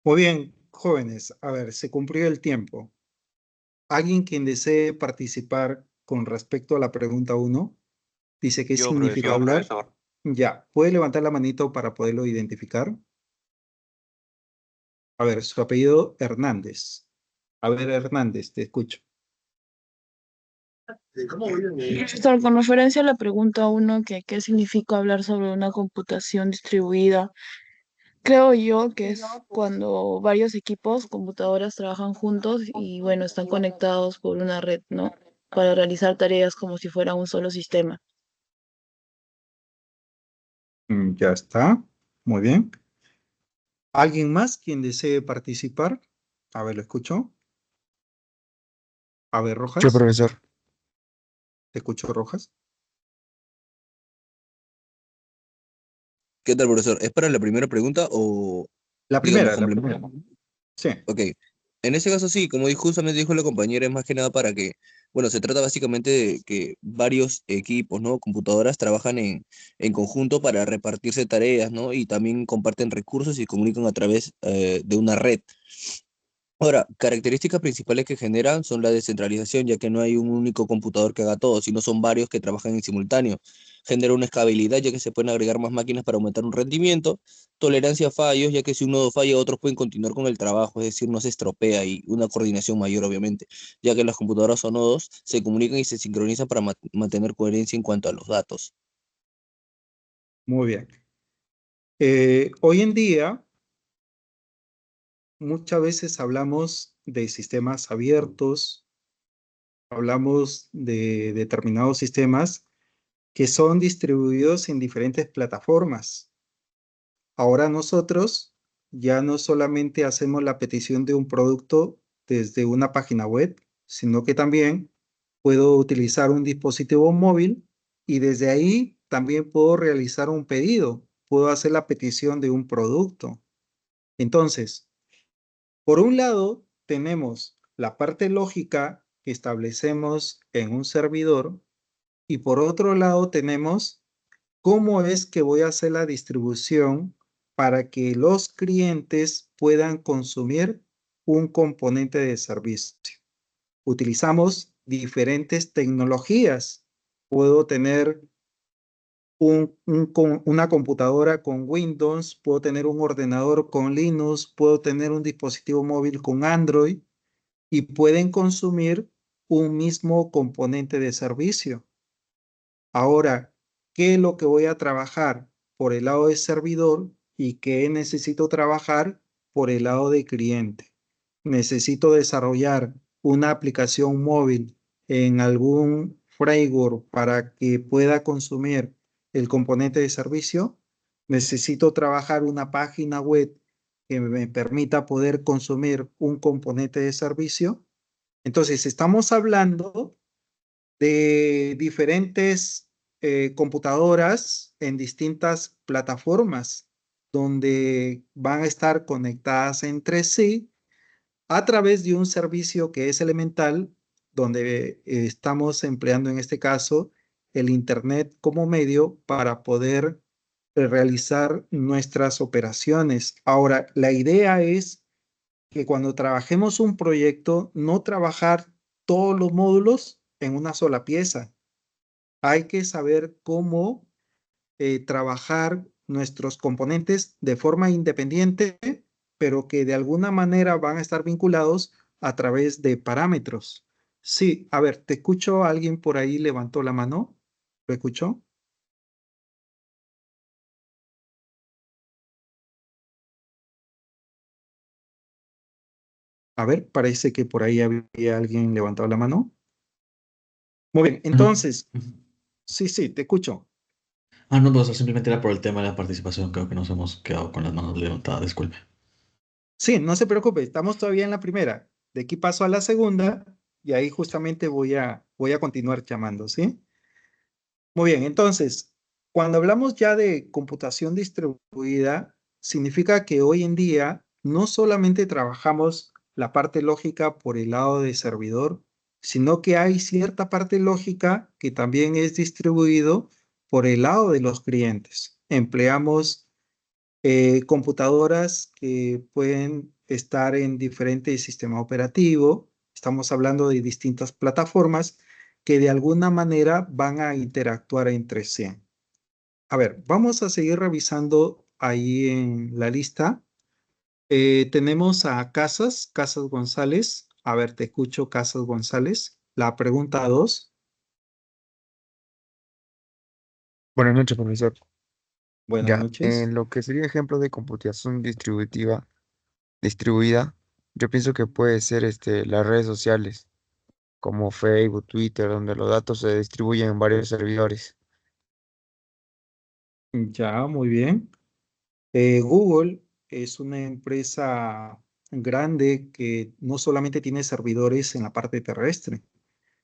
Muy bien, jóvenes. A ver, se cumplió el tiempo. ¿Alguien quien desee participar con respecto a la pregunta 1? Dice, ¿qué Yo, significa profesor. hablar? Ya, ¿puede levantar la manito para poderlo identificar? A ver, su apellido Hernández. A ver, Hernández, te escucho. Profesor, con referencia a la pregunta 1, que qué significa hablar sobre una computación distribuida, creo yo que es cuando varios equipos, computadoras trabajan juntos y bueno, están conectados por una red, ¿no? Para realizar tareas como si fuera un solo sistema. Ya está. Muy bien. ¿Alguien más quien desee participar? A ver, lo escucho. A ver, Yo, Rojas. profesor. Te escucho, Rojas. ¿Qué tal, profesor? ¿Es para la primera pregunta o, La digamos, primera. complemento? Sí. Ok. En ese caso sí, como justamente dijo la compañera, es más que nada para que, bueno, se trata básicamente de que varios equipos, ¿no? Computadoras trabajan en conjunto para repartirse tareas, ¿no? Y también comparten recursos y comunican a través de una red. Ahora, características principales que generan son la descentralización, ya que no hay un único computador que haga todo, sino son varios que trabajan en simultáneo. Genera una escalabilidad, ya que se pueden agregar más máquinas para aumentar un rendimiento. Tolerancia a fallos, ya que si uno falla, otros pueden continuar con el trabajo, es decir, no se estropea, y una coordinación mayor, obviamente, ya que las computadoras o nodos se comunican y se sincronizan para mantener coherencia en cuanto a los datos. Muy bien. Hoy en día, muchas veces hablamos de sistemas abiertos, hablamos de determinados sistemas que son distribuidos en diferentes plataformas. Ahora nosotros ya no solamente hacemos la petición de un producto desde una página web, sino que también puedo utilizar un dispositivo móvil y desde ahí también puedo realizar un pedido, puedo hacer la petición de un producto. Entonces, por un lado, tenemos la parte lógica que establecemos en un servidor y por otro lado tenemos cómo es que voy a hacer la distribución para que los clientes puedan consumir un componente de servicio. Utilizamos diferentes tecnologías. Puedo tener una computadora con Windows, puedo tener un ordenador con Linux, puedo tener un dispositivo móvil con Android y pueden consumir un mismo componente de servicio. Ahora, ¿qué es lo que voy a trabajar por el lado de servidor y qué necesito trabajar por el lado de cliente? Necesito desarrollar una aplicación móvil en algún framework para que pueda consumir el componente de servicio. Necesito trabajar una página web que me permita poder consumir un componente de servicio. Entonces, estamos hablando de diferentes computadoras en distintas plataformas donde van a estar conectadas entre sí a través de un servicio que es elemental, donde estamos empleando en este caso el Internet como medio para poder realizar nuestras operaciones. Ahora, la idea es que cuando trabajemos un proyecto, no trabajar todos los módulos en una sola pieza. Hay que saber cómo trabajar nuestros componentes de forma independiente, pero que de alguna manera van a estar vinculados a través de parámetros. Sí, a ver, te escucho, alguien por ahí levantó la mano. ¿Lo escuchó? A ver, parece que por ahí había alguien levantado la mano. Muy bien, entonces, sí, te escucho. No, pues simplemente era por el tema de la participación. Creo que nos hemos quedado con las manos levantadas, disculpe. Sí, no se preocupe, estamos todavía en la primera. De aquí paso a la segunda y ahí justamente voy a continuar llamando, ¿sí? Muy bien, entonces, cuando hablamos ya de computación distribuida, significa que hoy en día no solamente trabajamos la parte lógica por el lado de servidor, sino que hay cierta parte lógica que también es distribuido por el lado de los clientes. Empleamos computadoras que pueden estar en diferentes sistemas operativos. Estamos hablando de distintas plataformas que de alguna manera van a interactuar entre sí. A ver, vamos a seguir revisando ahí en la lista. Tenemos a Casas González. A ver, te escucho, Casas González. La pregunta 2. Buenas noches, profesor. Buenas Ya, noches. en lo que sería ejemplo de computación distribuida, yo pienso que puede ser las redes sociales, como Facebook, Twitter, donde los datos se distribuyen en varios servidores. Ya, muy bien. Google es una empresa grande que no solamente tiene servidores en la parte terrestre,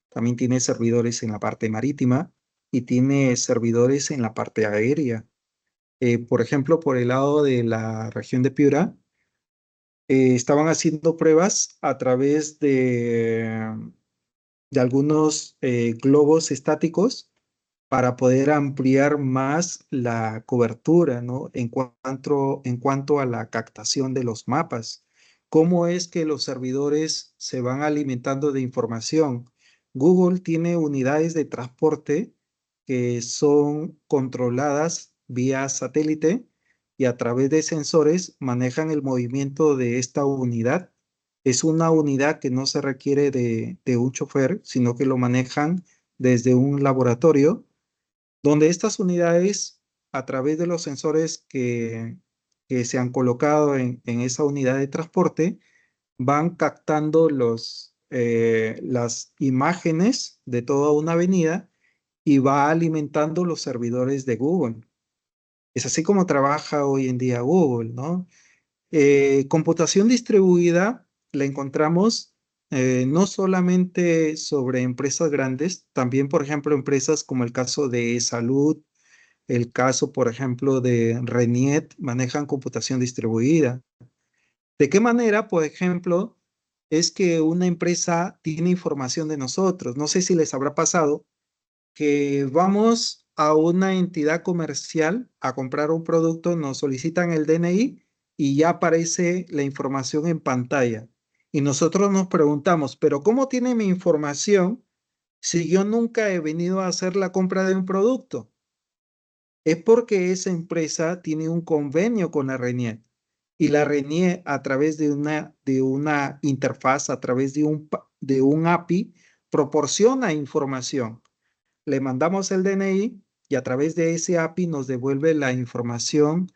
también tiene servidores en la parte marítima y tiene servidores en la parte aérea. Por ejemplo, por el lado de la región de Piura, estaban haciendo pruebas a través de algunos globos estáticos para poder ampliar más la cobertura, ¿no? En cuanto a la captación de los mapas. ¿Cómo es que los servidores se van alimentando de información? Google tiene unidades de transporte que son controladas vía satélite y a través de sensores manejan el movimiento de esta unidad. Es una unidad que no se requiere de un chofer, sino que lo manejan desde un laboratorio donde estas unidades, a través de los sensores que se han colocado en esa unidad de transporte, van captando las imágenes de toda una avenida y va alimentando los servidores de Google. Es así como trabaja hoy en día Google, ¿no? Computación distribuida la encontramos no solamente sobre empresas grandes, también, por ejemplo, empresas como el caso de Salud, el caso, por ejemplo, de Reniet, manejan computación distribuida. ¿De qué manera, por ejemplo, es que una empresa tiene información de nosotros? No sé si les habrá pasado que vamos a una entidad comercial a comprar un producto, nos solicitan el DNI y ya aparece la información en pantalla. Y nosotros nos preguntamos, ¿pero cómo tiene mi información si yo nunca he venido a hacer la compra de un producto? Es porque esa empresa tiene un convenio con la RENIEC y la RENIEC a través de una interfaz, a través de un API, proporciona información. Le mandamos el DNI y a través de ese API nos devuelve la información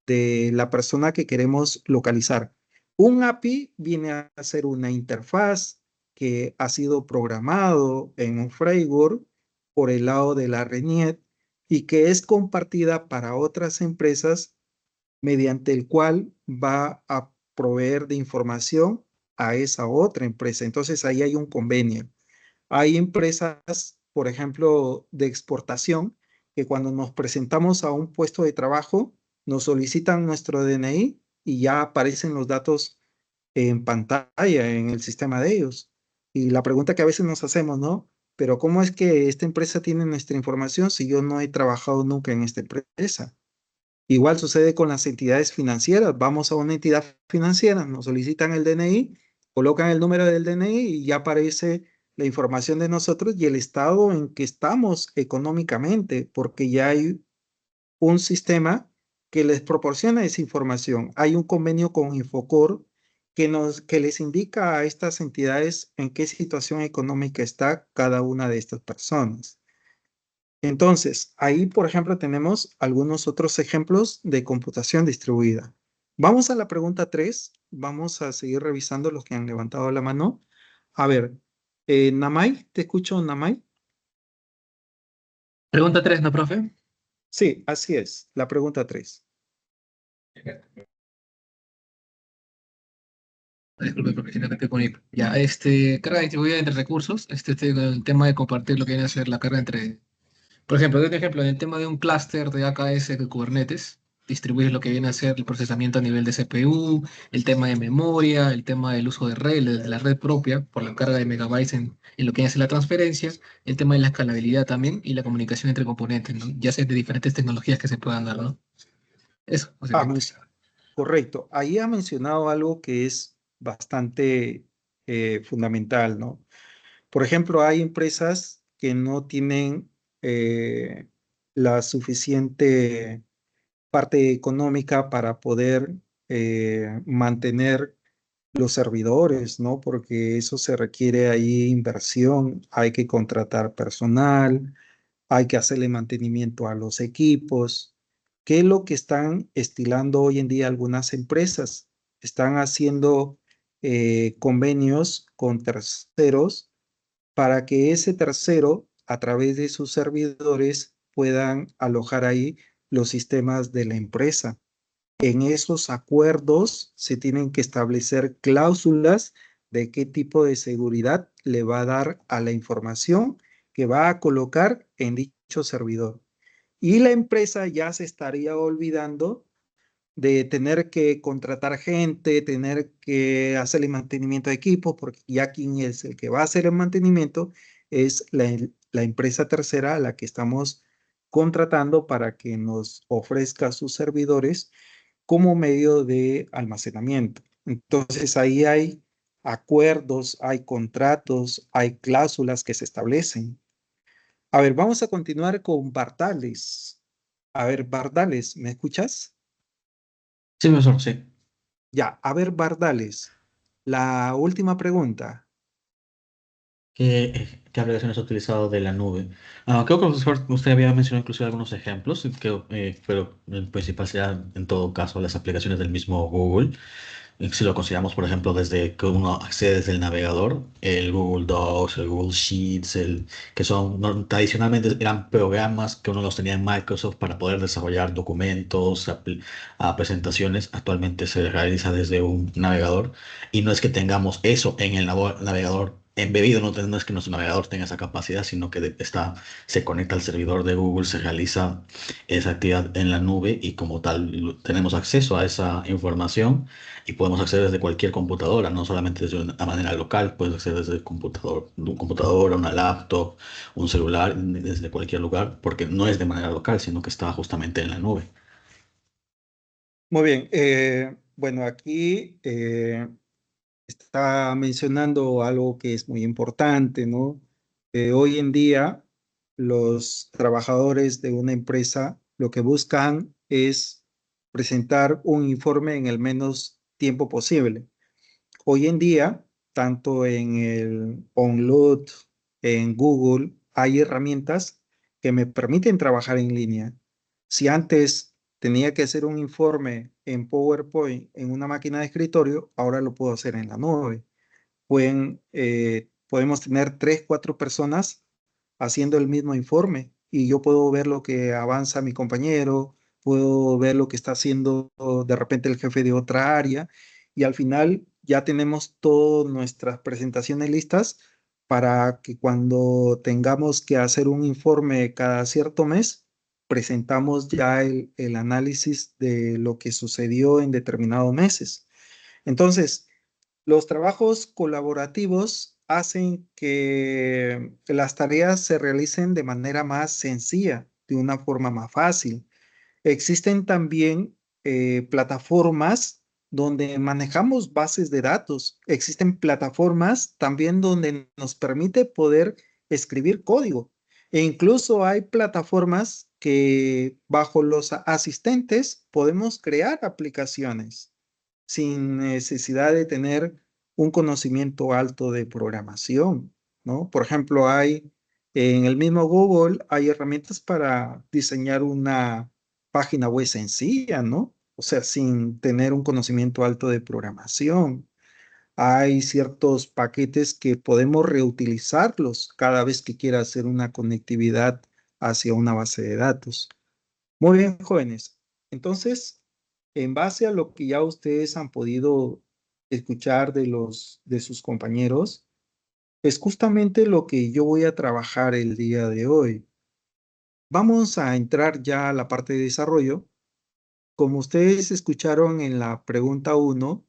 de la persona que queremos localizar. Un API viene a ser una interfaz que ha sido programado en un framework por el lado de la RENIET y que es compartida para otras empresas mediante el cual va a proveer de información a esa otra empresa. Entonces ahí hay un convenio. Hay empresas, por ejemplo, de exportación, que cuando nos presentamos a un puesto de trabajo, nos solicitan nuestro DNI y ya aparecen los datos en pantalla, en el sistema de ellos. Y la pregunta que a veces nos hacemos, ¿no? Pero ¿cómo es que esta empresa tiene nuestra información si yo no he trabajado nunca en esta empresa? Igual sucede con las entidades financieras. Vamos a una entidad financiera, nos solicitan el DNI, colocan el número del DNI y ya aparece la información de nosotros y el estado en que estamos económicamente, porque ya hay un sistema que les proporciona esa información. Hay un convenio con Infocor que les indica a estas entidades en qué situación económica está cada una de estas personas. Entonces, ahí, por ejemplo, tenemos algunos otros ejemplos de computación distribuida. Vamos a la pregunta 3. Vamos a seguir revisando los que han levantado la mano. A ver, Namay, ¿te escucho, Namay? Pregunta 3, ¿no, profe? Sí, así es, la pregunta 3. Disculpe, profe, tiene que poner. Ya, carga distribuida entre recursos, el tema de compartir lo que viene a ser la carga entre. Por ejemplo, doy un ejemplo, en el tema de un clúster de AKS de Kubernetes, distribuyes lo que viene a ser el procesamiento a nivel de CPU, el tema de memoria, el tema del uso de red, de la red propia, por la carga de megabytes en lo que viene a ser la transferencia, el tema de la escalabilidad también y la comunicación entre componentes, ¿no? Ya sea de diferentes tecnologías que se puedan dar, ¿no? Eso, Ah, básicamente. Correcto. Ahí ha mencionado algo que es bastante fundamental, ¿no? Por ejemplo, hay empresas que no tienen la suficiente parte económica para poder mantener los servidores, ¿no? Porque eso se requiere ahí inversión, hay que contratar personal, hay que hacerle mantenimiento a los equipos. ¿Qué es lo que están estilando hoy en día algunas empresas? Están haciendo convenios con terceros para que ese tercero, a través de sus servidores, puedan alojar ahí los sistemas de la empresa. En esos acuerdos se tienen que establecer cláusulas de qué tipo de seguridad le va a dar a la información que va a colocar en dicho servidor. Y la empresa ya se estaría olvidando de tener que contratar gente, tener que hacerle mantenimiento de equipos, porque ya quien es el que va a hacer el mantenimiento es la empresa tercera a la que estamos contratando para que nos ofrezca sus servidores como medio de almacenamiento. Entonces ahí hay acuerdos, hay contratos, hay cláusulas que se establecen. A ver, vamos a continuar con Bardales. A ver, Bardales, ¿me escuchas? Sí, profesor, sí. Ya, a ver, Bardales, la última pregunta. ¿Qué aplicaciones ha utilizado de la nube? Creo que profesor, usted había mencionado incluso algunos ejemplos, pero el principal sería en todo caso las aplicaciones del mismo Google. Si lo consideramos, por ejemplo, desde que uno accede desde el navegador, el Google Docs, el Google Sheets, que son tradicionalmente eran programas que uno los tenía en Microsoft para poder desarrollar documentos, presentaciones. Actualmente se realiza desde un navegador y no es que tengamos eso en el navegador embebido, no es que nuestro navegador tenga esa capacidad, sino que se conecta al servidor de Google, se realiza esa actividad en la nube y como tal tenemos acceso a esa información y podemos acceder desde cualquier computadora, no solamente desde una manera local, puedes acceder desde el computador, un computador, una laptop, un celular, desde cualquier lugar, porque no es de manera local, sino que está justamente en la nube. Muy bien, bueno, aquí está mencionando algo que es muy importante, ¿no? Hoy en día, los trabajadores de una empresa lo que buscan es presentar un informe en el menos tiempo posible. Hoy en día, tanto en el OnLoad, en Google, hay herramientas que me permiten trabajar en línea. Si antes tenía que hacer un informe en PowerPoint en una máquina de escritorio, ahora lo puedo hacer en la nube. Podemos tener 3, 4 personas haciendo el mismo informe y yo puedo ver lo que avanza mi compañero, puedo ver lo que está haciendo de repente el jefe de otra área y al final ya tenemos todas nuestras presentaciones listas para que cuando tengamos que hacer un informe cada cierto mes, presentamos ya el análisis de lo que sucedió en determinados meses. Entonces, los trabajos colaborativos hacen que las tareas se realicen de manera más sencilla, de una forma más fácil. Existen también plataformas donde manejamos bases de datos. Existen plataformas también donde nos permite poder escribir código. E incluso hay plataformas que bajo los asistentes podemos crear aplicaciones sin necesidad de tener un conocimiento alto de programación, ¿no? Por ejemplo, en el mismo Google hay herramientas para diseñar una página web sencilla, ¿no? O sea, sin tener un conocimiento alto de programación. Hay ciertos paquetes que podemos reutilizarlos cada vez que quiera hacer una conectividad hacia una base de datos. Muy bien, jóvenes. Entonces, en base a lo que ya ustedes han podido escuchar de sus compañeros, es justamente lo que yo voy a trabajar el día de hoy. Vamos a entrar ya a la parte de desarrollo. Como ustedes escucharon en la pregunta 1,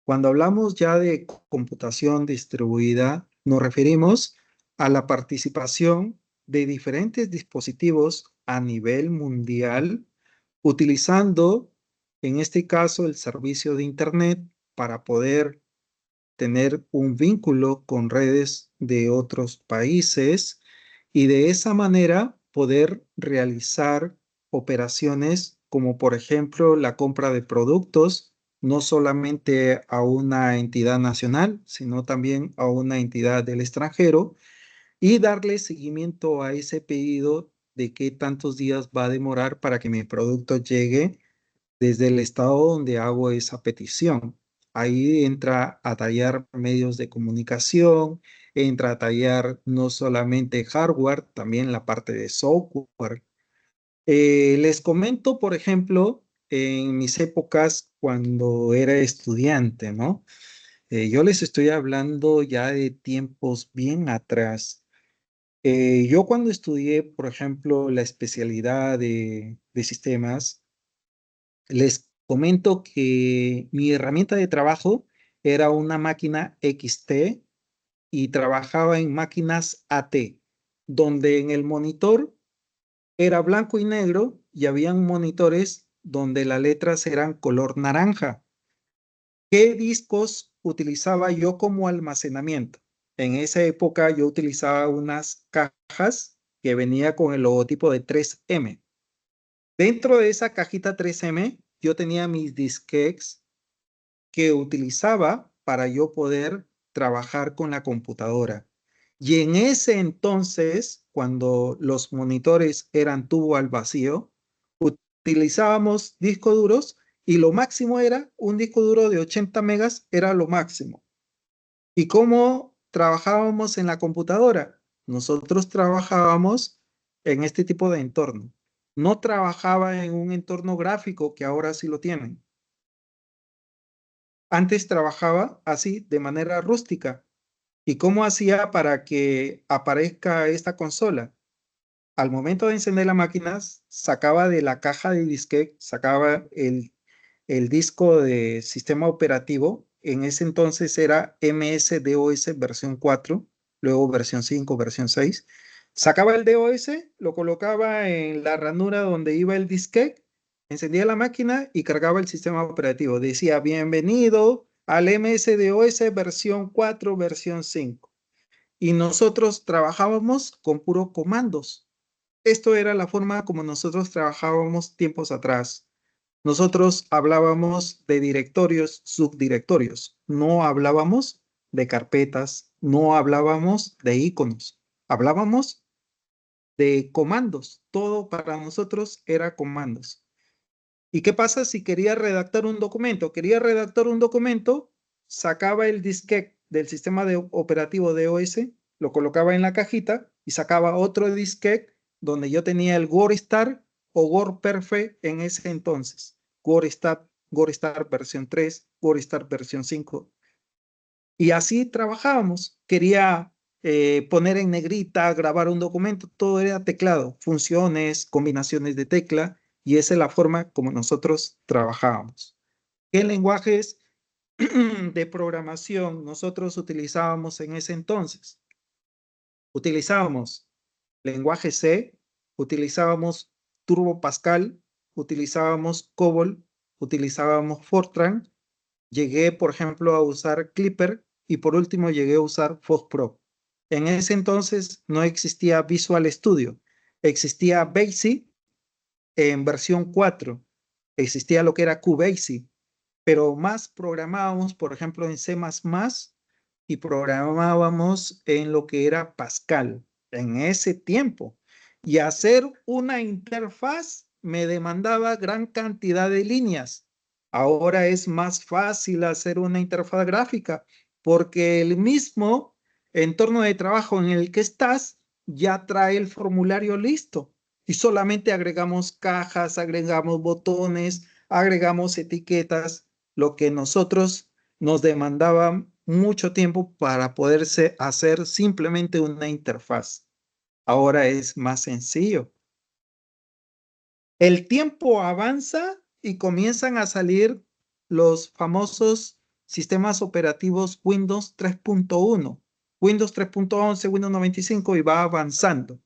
cuando hablamos ya de computación distribuida, nos referimos a la participación de diferentes dispositivos a nivel mundial utilizando En este caso, el servicio de Internet para poder tener un vínculo con redes de otros países y de esa manera poder realizar operaciones como por ejemplo la compra de productos, no solamente a una entidad nacional, sino también a una entidad del extranjero y darle seguimiento a ese pedido de qué tantos días va a demorar para que mi producto llegue desde el estado donde hago esa petición. Ahí entra a tallar medios de comunicación, entra a tallar no solamente hardware, también la parte de software. Les comento, por ejemplo, en mis épocas cuando era estudiante, ¿no? Yo les estoy hablando ya de tiempos bien atrás. Yo cuando estudié, por ejemplo, la especialidad de sistemas, les comento que mi herramienta de trabajo era una máquina XT y trabajaba en máquinas AT, donde en el monitor era blanco y negro y habían monitores donde las letras eran color naranja. ¿Qué discos utilizaba yo como almacenamiento? En esa época yo utilizaba unas cajas que venía con el logotipo de 3M. Dentro de esa cajita 3M yo tenía mis disquetes que utilizaba para yo poder trabajar con la computadora. Y en ese entonces, cuando los monitores eran tubo al vacío, utilizábamos discos duros y lo máximo era un disco duro de 80 megas, era lo máximo. ¿Y cómo trabajábamos en la computadora? Nosotros trabajábamos en este tipo de entorno. No trabajaba en un entorno gráfico que ahora sí lo tienen. Antes trabajaba así, de manera rústica. ¿Y cómo hacía para que aparezca esta consola? Al momento de encender la máquina, sacaba de la caja de disquete, sacaba el disco de sistema operativo. En ese entonces era MS-DOS versión 4, luego versión 5, versión 6. Sacaba el DOS, lo colocaba en la ranura donde iba el disquete, encendía la máquina y cargaba el sistema operativo. Decía, bienvenido al MS-DOS versión 4, versión 5. Y nosotros trabajábamos con puros comandos. Esto era la forma como nosotros trabajábamos tiempos atrás. Nosotros hablábamos de directorios, subdirectorios. No hablábamos de carpetas, no hablábamos de iconos. Hablábamos de comandos. Todo para nosotros era comandos. ¿Y qué pasa si quería redactar un documento? Quería redactar un documento, sacaba el disquete del sistema operativo de OS, lo colocaba en la cajita y sacaba otro disquete donde yo tenía el WordStar o WordPerfect en ese entonces. WordStar versión 3, WordStar versión 5. Y así trabajábamos. Quería poner en negrita, grabar un documento, todo era teclado, funciones, combinaciones de tecla, y esa es la forma como nosotros trabajábamos. ¿Qué lenguajes de programación nosotros utilizábamos en ese entonces? Utilizábamos lenguaje C, utilizábamos Turbo Pascal, utilizábamos COBOL, utilizábamos Fortran. Llegué, por ejemplo, a usar Clipper y por último llegué a usar FOSPRO. En ese entonces no existía Visual Studio, existía BASIC en versión 4, existía lo que era QBasic, pero más programábamos, por ejemplo, en C++ y programábamos en lo que era Pascal en ese tiempo. Y hacer una interfaz me demandaba gran cantidad de líneas. Ahora es más fácil hacer una interfaz gráfica porque el mismo entorno de trabajo en el que estás ya trae el formulario listo y solamente agregamos cajas, agregamos botones, agregamos etiquetas, lo que nosotros nos demandaba mucho tiempo para poderse hacer simplemente una interfaz. Ahora es más sencillo. El tiempo avanza y comienzan a salir los famosos sistemas operativos Windows 3.1, Windows 3.11, Windows 95 y va avanzando.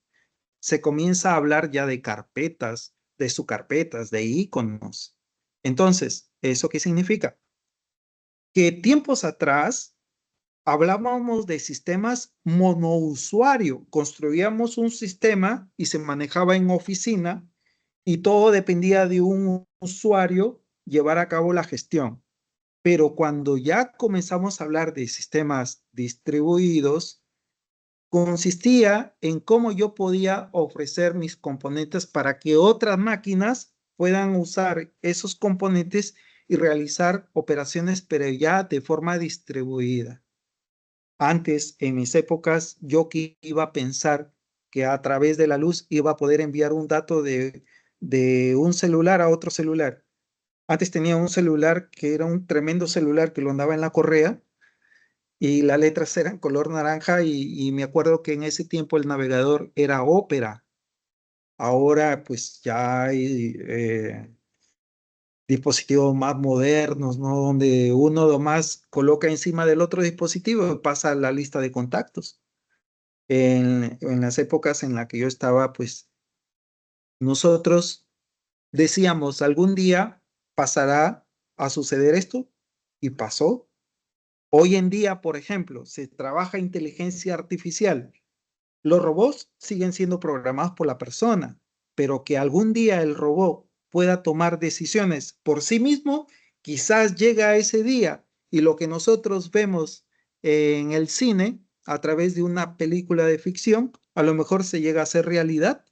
Se comienza a hablar ya de carpetas, de subcarpetas, de iconos. Entonces, ¿eso qué significa? Que tiempos atrás hablábamos de sistemas monousuario. Construíamos un sistema y se manejaba en oficina y todo dependía de un usuario llevar a cabo la gestión. Pero cuando ya comenzamos a hablar de sistemas distribuidos, consistía en cómo yo podía ofrecer mis componentes para que otras máquinas puedan usar esos componentes y realizar operaciones, pero ya de forma distribuida. Antes, en mis épocas, yo que iba a pensar que a través de la luz iba a poder enviar un dato de un celular a otro celular. Antes tenía un celular que era un tremendo celular que lo andaba en la correa y las letras eran color naranja y me acuerdo que en ese tiempo el navegador era Opera. Ahora pues ya hay dispositivos más modernos, ¿no? Donde uno nomás coloca encima del otro dispositivo y pasa la lista de contactos. En las épocas en las que yo estaba, pues nosotros decíamos, algún día pasará a suceder esto y pasó. Hoy en día, por ejemplo, se trabaja inteligencia artificial. Los robots siguen siendo programados por la persona, pero que algún día el robot pueda tomar decisiones por sí mismo, quizás llega ese día y lo que nosotros vemos en el cine a través de una película de ficción, a lo mejor se llega a hacer realidad.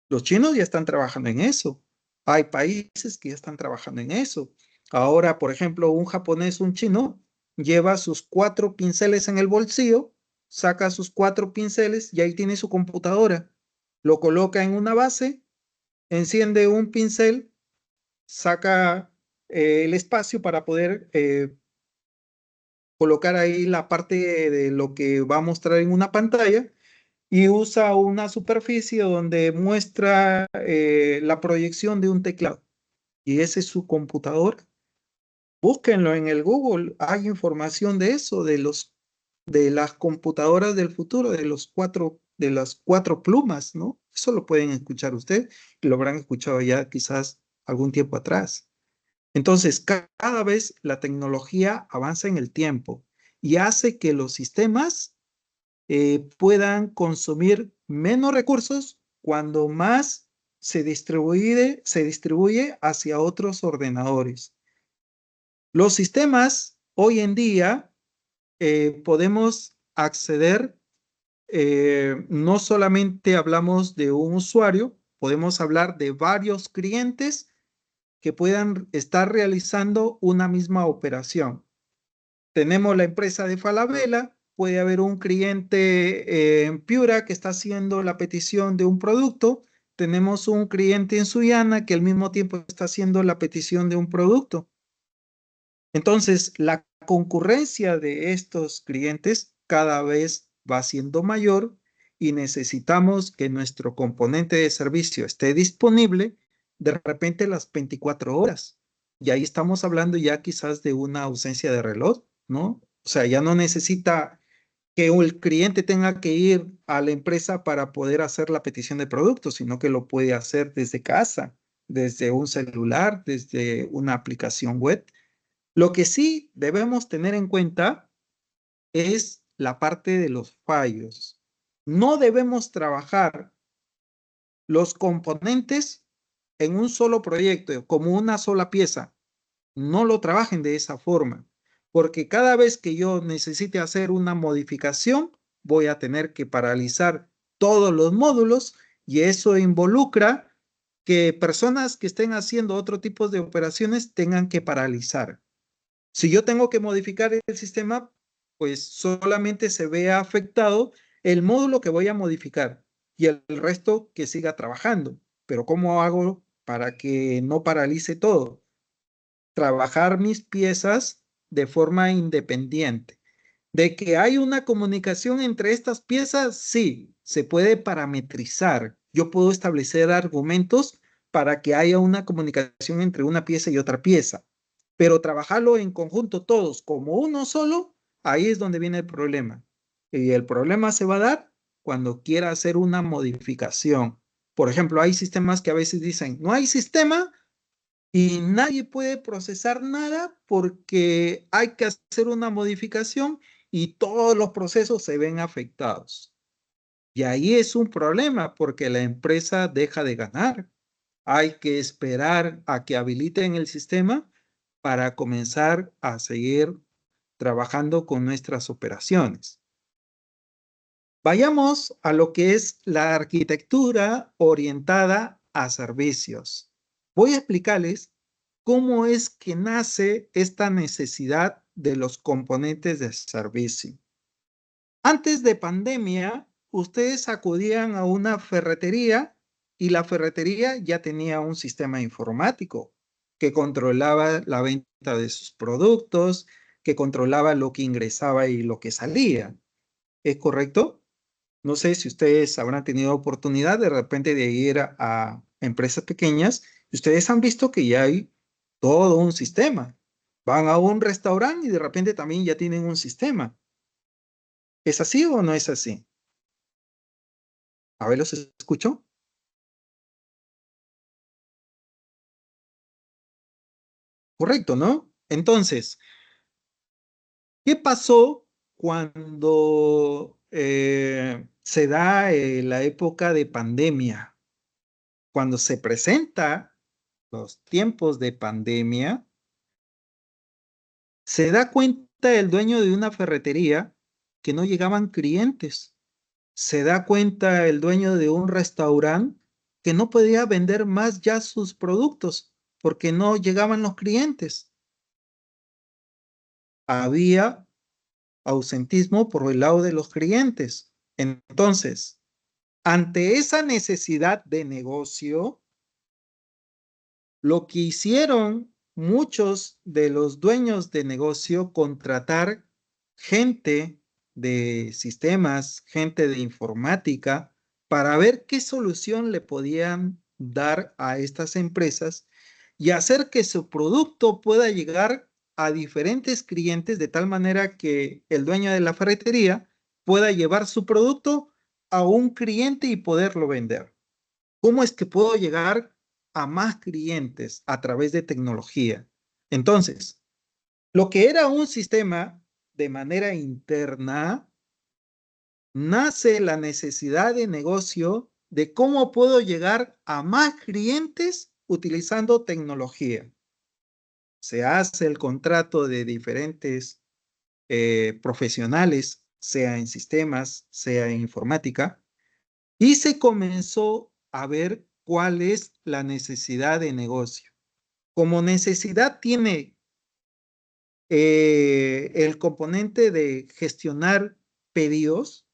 Los chinos ya están trabajando en eso. Hay países que ya están trabajando en eso. Ahora, por ejemplo, un japonés, un chino, lleva sus 4 pinceles en el bolsillo, saca sus 4 pinceles y ahí tiene su computadora. Lo coloca en una base, enciende un pincel, saca el espacio para poder colocar ahí la parte de lo que va a mostrar en una pantalla y usa una superficie donde muestra la proyección de un teclado. Y ese es su computador. Búsquenlo en el Google, hay información de eso, de las computadoras del futuro, de las 4 plumas, ¿no? Eso lo pueden escuchar ustedes, y lo habrán escuchado ya quizás algún tiempo atrás. Entonces, cada vez la tecnología avanza en el tiempo y hace que los sistemas puedan consumir menos recursos cuando más se distribuye hacia otros ordenadores. Los sistemas hoy en día podemos acceder, no solamente hablamos de un usuario, podemos hablar de varios clientes que puedan estar realizando una misma operación. Tenemos la empresa de Falabella, puede haber un cliente en Piura que está haciendo la petición de un producto, tenemos un cliente en Sullana que al mismo tiempo está haciendo la petición de un producto. Entonces, la concurrencia de estos clientes cada vez va siendo mayor y necesitamos que nuestro componente de servicio esté disponible de repente las 24 horas. Y ahí estamos hablando ya quizás de una ausencia de reloj, ¿no? O sea, ya no necesita que el cliente tenga que ir a la empresa para poder hacer la petición de productos, sino que lo puede hacer desde casa, desde un celular, desde una aplicación web. Lo que sí debemos tener en cuenta es la parte de los fallos. No debemos trabajar los componentes en un solo proyecto, como una sola pieza. No lo trabajen de esa forma, porque cada vez que yo necesite hacer una modificación, voy a tener que paralizar todos los módulos y eso involucra que personas que estén haciendo otro tipo de operaciones tengan que paralizar. Si yo tengo que modificar el sistema, pues solamente se ve afectado el módulo que voy a modificar y el resto que siga trabajando. Pero ¿cómo hago para que no paralice todo? Trabajar mis piezas de forma independiente. De que hay una comunicación entre estas piezas, sí, se puede parametrizar. Yo puedo establecer argumentos para que haya una comunicación entre una pieza y otra pieza. Pero trabajarlo en conjunto todos como uno solo, ahí es donde viene el problema. Y el problema se va a dar cuando quiera hacer una modificación. Por ejemplo, hay sistemas que a veces dicen, no hay sistema, y nadie puede procesar nada porque hay que hacer una modificación y todos los procesos se ven afectados. Y ahí es un problema porque la empresa deja de ganar. Hay que esperar a que habiliten el sistema para comenzar a seguir trabajando con nuestras operaciones. Vayamos a lo que es la arquitectura orientada a servicios. Voy a explicarles cómo es que nace esta necesidad de los componentes de servicio. Antes de pandemia, ustedes acudían a una ferretería y la ferretería ya tenía un sistema informático que controlaba la venta de sus productos, que controlaba lo que ingresaba y lo que salía. ¿Es correcto? No sé si ustedes habrán tenido oportunidad de repente de ir a empresas pequeñas y ustedes han visto que ya hay todo un sistema. Van a un restaurante y de repente también ya tienen un sistema. ¿Es así o no es así? A ver, ¿los escucho? Correcto, ¿no? Entonces, ¿qué pasó cuando se da la época de pandemia? Cuando se presenta los tiempos de pandemia, se da cuenta el dueño de una ferretería que no llegaban clientes. Se da cuenta el dueño de un restaurante que no podía vender más ya sus productos porque no llegaban los clientes. Había ausentismo por el lado de los clientes. Entonces, ante esa necesidad de negocio, lo que hicieron muchos de los dueños de negocio, contratar gente de sistemas, gente de informática, para ver qué solución le podían dar a estas empresas y hacer que su producto pueda llegar a diferentes clientes de tal manera que el dueño de la ferretería pueda llevar su producto a un cliente y poderlo vender. ¿Cómo es que puedo llegar a más clientes a través de tecnología? Entonces, lo que era un sistema de manera interna, nace la necesidad de negocio de cómo puedo llegar a más clientes utilizando tecnología. Se hace el contrato de diferentes profesionales, sea en sistemas, sea en informática, y se comenzó a ver cuál es la necesidad de negocio. Como necesidad tiene el componente de gestionar pedidos,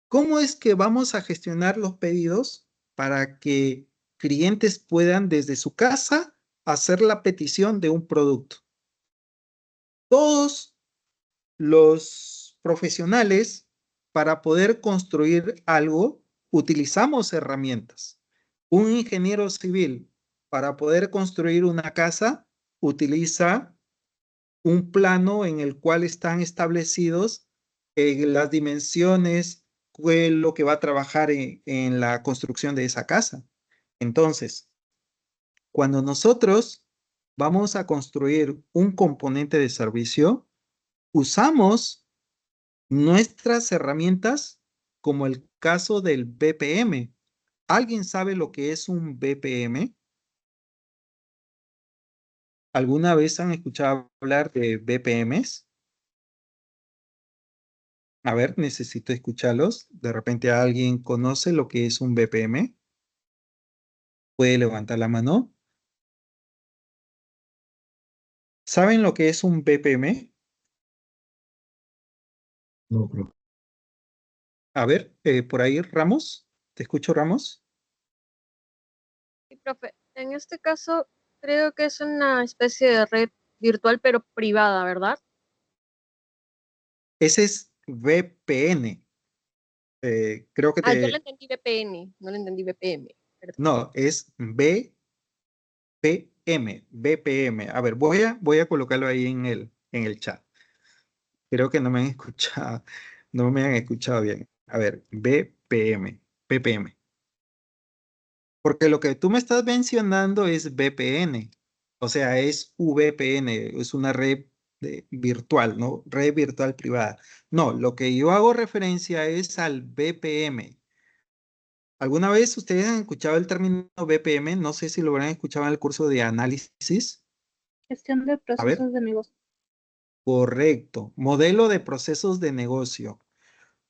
¿cómo es que vamos a gestionar los pedidos para que clientes puedan desde su casa hacer la petición de un producto? Todos los profesionales, para poder construir algo, utilizamos herramientas. Un ingeniero civil, para poder construir una casa, utiliza un plano en el cual están establecidos las dimensiones, lo que va a trabajar en la construcción de esa casa. Entonces, cuando nosotros vamos a construir un componente de servicio, usamos nuestras herramientas como el caso del BPM. ¿Alguien sabe lo que es un BPM? ¿Alguna vez han escuchado hablar de BPMs? A ver, necesito escucharlos. De repente alguien conoce lo que es un BPM. ¿Puede levantar la mano? ¿Saben lo que es un BPM? No, creo. A ver, por ahí, Ramos. ¿Te escucho, Ramos? Sí, profe, en este caso creo que es una especie de red virtual pero privada, ¿verdad? Ese es VPN. Creo que Ah, yo le entendí VPN, no le entendí VPM. Perdón. No, es BPM. A ver, voy a colocarlo ahí en el chat. Creo que no me han escuchado, no me han escuchado bien. A ver, BPM. Porque lo que tú me estás mencionando es VPN. O sea, es VPN, es una red virtual, ¿no? Red virtual privada. No, lo que yo hago referencia es al VPN. ¿Alguna vez ustedes han escuchado el término VPN? No sé si lo habrán escuchado en el curso de análisis. Gestión de A ver. procesos de negocio. Correcto. Modelo de procesos de negocio.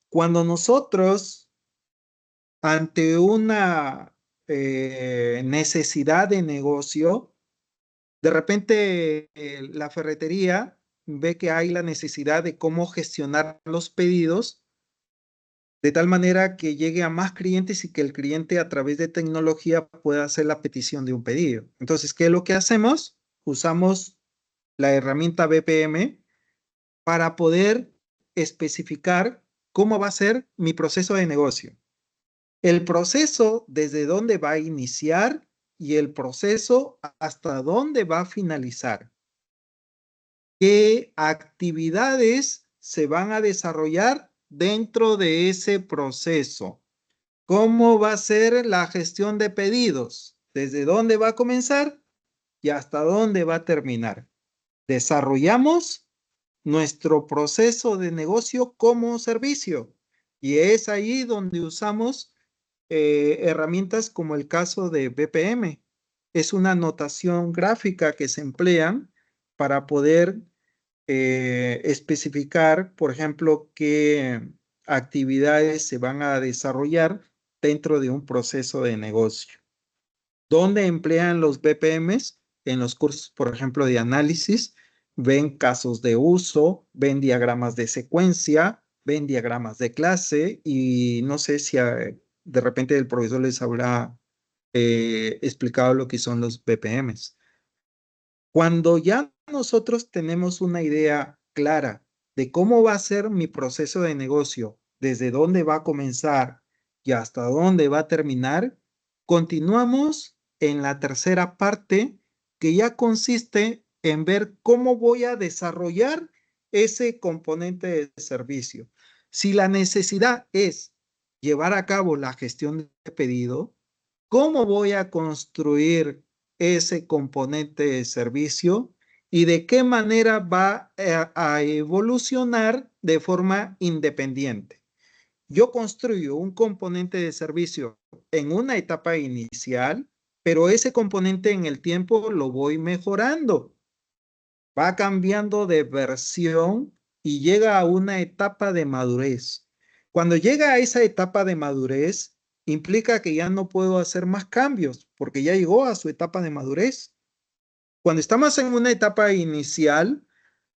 Cuando nosotros, ante una necesidad de negocio, de repente la ferretería ve que hay la necesidad de cómo gestionar los pedidos de tal manera que llegue a más clientes y que el cliente a través de tecnología pueda hacer la petición de un pedido. Entonces, ¿qué es lo que hacemos? Usamos la herramienta BPM para poder especificar cómo va a ser mi proceso de negocio. El proceso desde dónde va a iniciar y el proceso hasta dónde va a finalizar. ¿Qué actividades se van a desarrollar dentro de ese proceso? ¿Cómo va a ser la gestión de pedidos? ¿Desde dónde va a comenzar y hasta dónde va a terminar? Desarrollamos nuestro proceso de negocio como servicio y es ahí donde usamos herramientas como el caso de BPM. Es una notación gráfica que se emplea para poder especificar, por ejemplo, qué actividades se van a desarrollar dentro de un proceso de negocio. ¿Dónde emplean los BPMs? En los cursos, por ejemplo, de análisis, ven casos de uso, ven diagramas de secuencia, ven diagramas de clase y no sé si de repente el profesor les habrá explicado lo que son los BPMs. Cuando ya nosotros tenemos una idea clara de cómo va a ser mi proceso de negocio, desde dónde va a comenzar y hasta dónde va a terminar, continuamos en la tercera parte que ya consiste en ver cómo voy a desarrollar ese componente de servicio. Si la necesidad es llevar a cabo la gestión de pedido, ¿cómo voy a construir ese componente de servicio y de qué manera va a evolucionar de forma independiente? Yo construyo un componente de servicio en una etapa inicial, pero ese componente en el tiempo lo voy mejorando. Va cambiando de versión y llega a una etapa de madurez. Cuando llega a esa etapa de madurez, implica que ya no puedo hacer más cambios porque ya llegó a su etapa de madurez. Cuando estamos en una etapa inicial,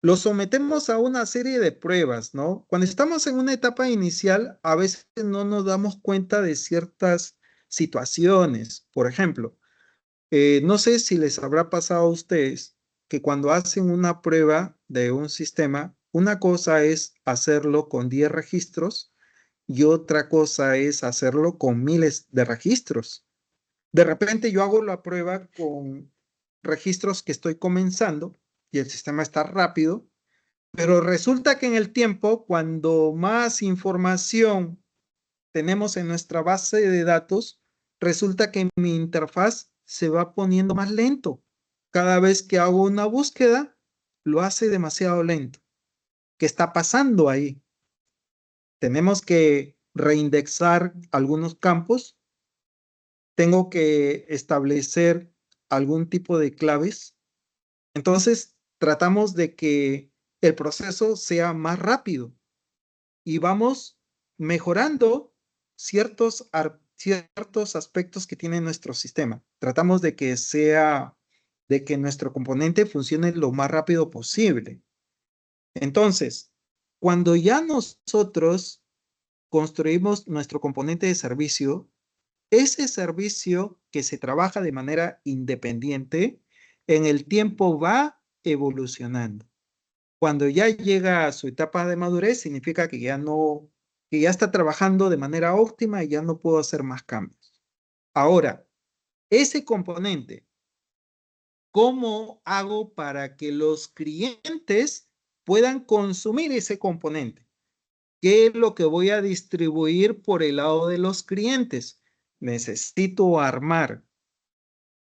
lo sometemos a una serie de pruebas, ¿no? Cuando estamos en una etapa inicial, a veces no nos damos cuenta de ciertas situaciones. Por ejemplo, no sé si les habrá pasado a ustedes que cuando hacen una prueba de un sistema, una cosa es hacerlo con 10 registros y otra cosa es hacerlo con miles de registros. De repente yo hago la prueba con registros que estoy comenzando y el sistema está rápido, pero resulta que en el tiempo, cuando más información tenemos en nuestra base de datos, resulta que mi interfaz se va poniendo más lento. Cada vez que hago una búsqueda, lo hace demasiado lento. ¿Qué está pasando ahí? Tenemos que reindexar algunos campos. Tengo que establecer algún tipo de claves. Entonces, tratamos de que el proceso sea más rápido y vamos mejorando ciertos aspectos que tiene nuestro sistema. Tratamos de que nuestro componente funcione lo más rápido posible. Entonces, cuando ya nosotros construimos nuestro componente de servicio, ese servicio que se trabaja de manera independiente, en el tiempo va evolucionando. Cuando ya llega a su etapa de madurez, significa que ya está trabajando de manera óptima y ya no puedo hacer más cambios. Ahora, ese componente, ¿cómo hago para que los clientes puedan consumir ese componente? ¿Qué es lo que voy a distribuir por el lado de los clientes? Necesito armar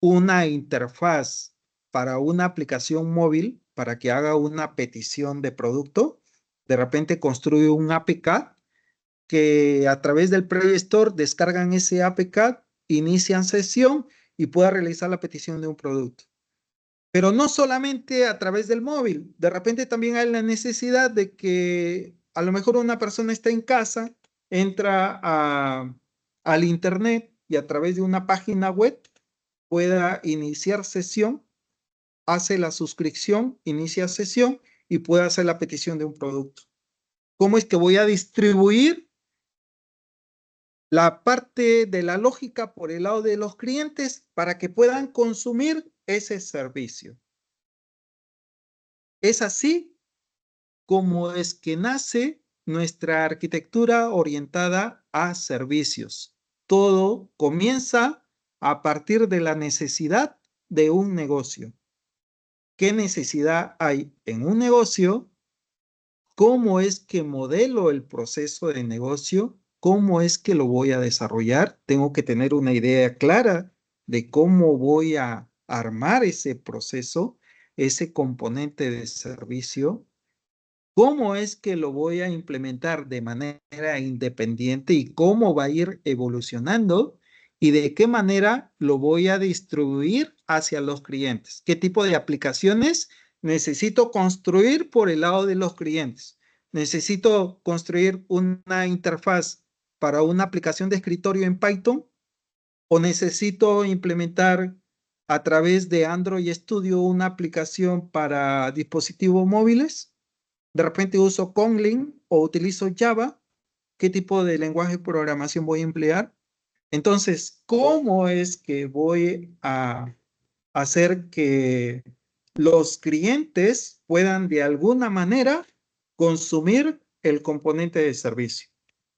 una interfaz para una aplicación móvil, para que haga una petición de producto, de repente construye un APK que a través del Play Store descargan ese APK, inician sesión y pueda realizar la petición de un producto. Pero no solamente a través del móvil, de repente también hay la necesidad de que a lo mejor una persona está en casa, entra al internet y a través de una página web pueda iniciar sesión, hace la suscripción, inicia sesión y puede hacer la petición de un producto. ¿Cómo es que voy a distribuir la parte de la lógica por el lado de los clientes para que puedan consumir ese servicio? Es así como es que nace nuestra arquitectura orientada a servicios. Todo comienza a partir de la necesidad de un negocio. ¿Qué necesidad hay en un negocio? ¿Cómo es que modelo el proceso de negocio? ¿Cómo es que lo voy a desarrollar? Tengo que tener una idea clara de cómo voy a armar ese proceso, ese componente de servicio. ¿Cómo es que lo voy a implementar de manera independiente y cómo va a ir evolucionando? ¿Y de qué manera lo voy a distribuir hacia los clientes? ¿Qué tipo de aplicaciones necesito construir por el lado de los clientes? ¿Necesito construir una interfaz para una aplicación de escritorio en Python? ¿O necesito implementar a través de Android Studio una aplicación para dispositivos móviles? De repente uso Kotlin o utilizo Java. ¿Qué tipo de lenguaje de programación voy a emplear? Entonces, ¿cómo es que voy a hacer que los clientes puedan de alguna manera consumir el componente de servicio?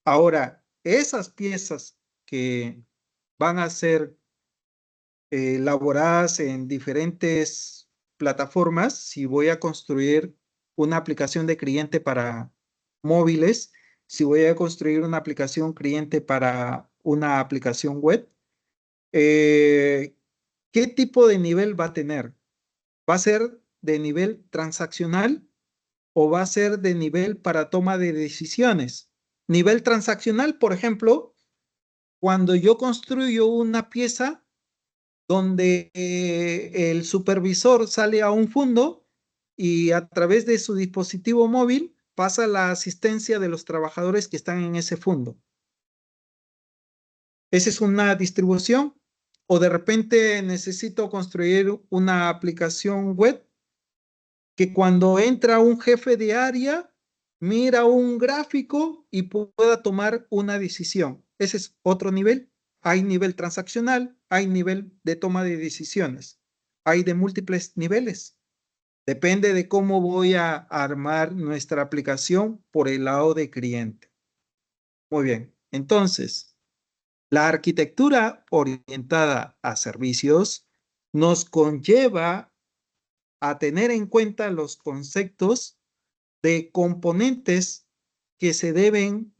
Ahora, esas piezas que van a ser elaboradas en diferentes plataformas, si voy a construir una aplicación de cliente para móviles, si voy a construir una aplicación cliente para una aplicación web, ¿qué tipo de nivel va a tener? ¿Va a ser de nivel transaccional o va a ser de nivel para toma de decisiones? Nivel transaccional, por ejemplo, cuando yo construyo una pieza donde el supervisor sale a un fondo y a través de su dispositivo móvil pasa la asistencia de los trabajadores que están en ese fondo. Esa es una distribución. O de repente necesito construir una aplicación web que cuando entra un jefe de área, mira un gráfico y pueda tomar una decisión. Ese es otro nivel. Hay nivel transaccional, hay nivel de toma de decisiones. Hay de múltiples niveles. Depende de cómo voy a armar nuestra aplicación por el lado de cliente. Muy bien. Entonces, la arquitectura orientada a servicios nos conlleva a tener en cuenta los conceptos de componentes que se deben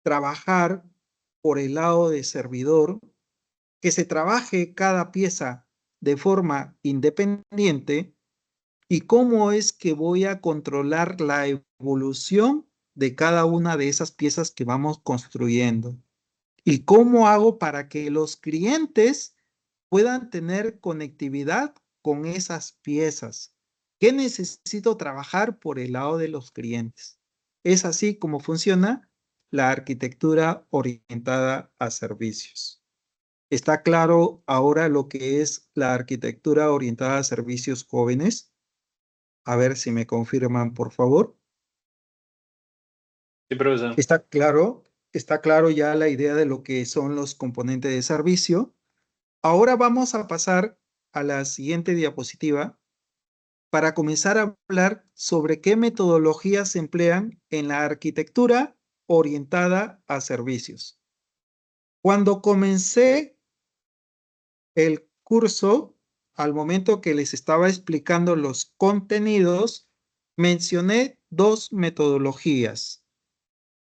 trabajar por el lado de servidor, que se trabaje cada pieza de forma independiente y cómo es que voy a controlar la evolución de cada una de esas piezas que vamos construyendo y cómo hago para que los clientes puedan tener conectividad con esas piezas. ¿Qué necesito trabajar por el lado de los clientes? Es así como funciona la arquitectura orientada a servicios. ¿Está claro ahora lo que es la arquitectura orientada a servicios, jóvenes? A ver si me confirman, por favor. Sí, profesor. Está claro ya la idea de lo que son los componentes de servicio. Ahora vamos a pasar a la siguiente diapositiva para comenzar a hablar sobre qué metodologías se emplean en la arquitectura orientada a servicios. Cuando comencé el curso, al momento que les estaba explicando los contenidos, mencioné dos metodologías.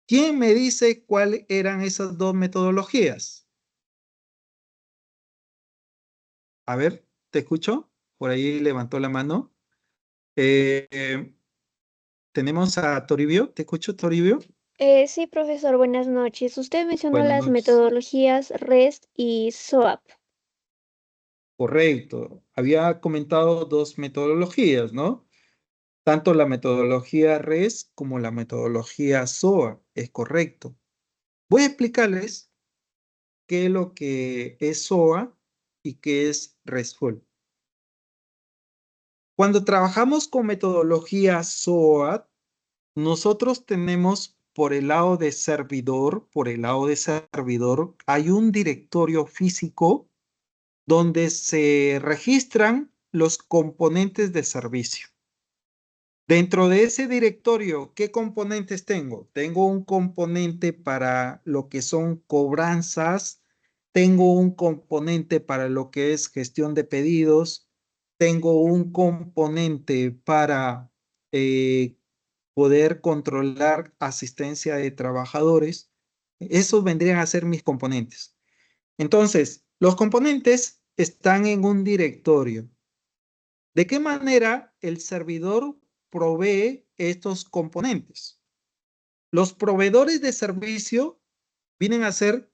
¿Quién me dice cuáles eran esas dos metodologías? A ver, ¿te escucho? por ahí levantó la mano. Tenemos a Toribio. ¿Te escucho, Toribio? Sí, profesor, buenas noches. Usted mencionó Buenas las noches. metodologías REST y SOAP. Correcto. Había comentado dos metodologías, ¿no? Tanto la metodología REST como la metodología SOAP. Es correcto. Voy a explicarles qué es lo que es SOAP y qué es RESTful. Cuando trabajamos con metodología SOAP, nosotros tenemos por el lado de servidor, hay un directorio físico donde se registran los componentes de servicio. Dentro de ese directorio, ¿qué componentes tengo? Tengo un componente para lo que son cobranzas, tengo un componente para lo que es gestión de pedidos, tengo un componente para poder controlar asistencia de trabajadores. Esos vendrían a ser mis componentes. Entonces, los componentes están en un directorio. ¿De qué manera el servidor provee estos componentes? Los proveedores de servicio vienen a ser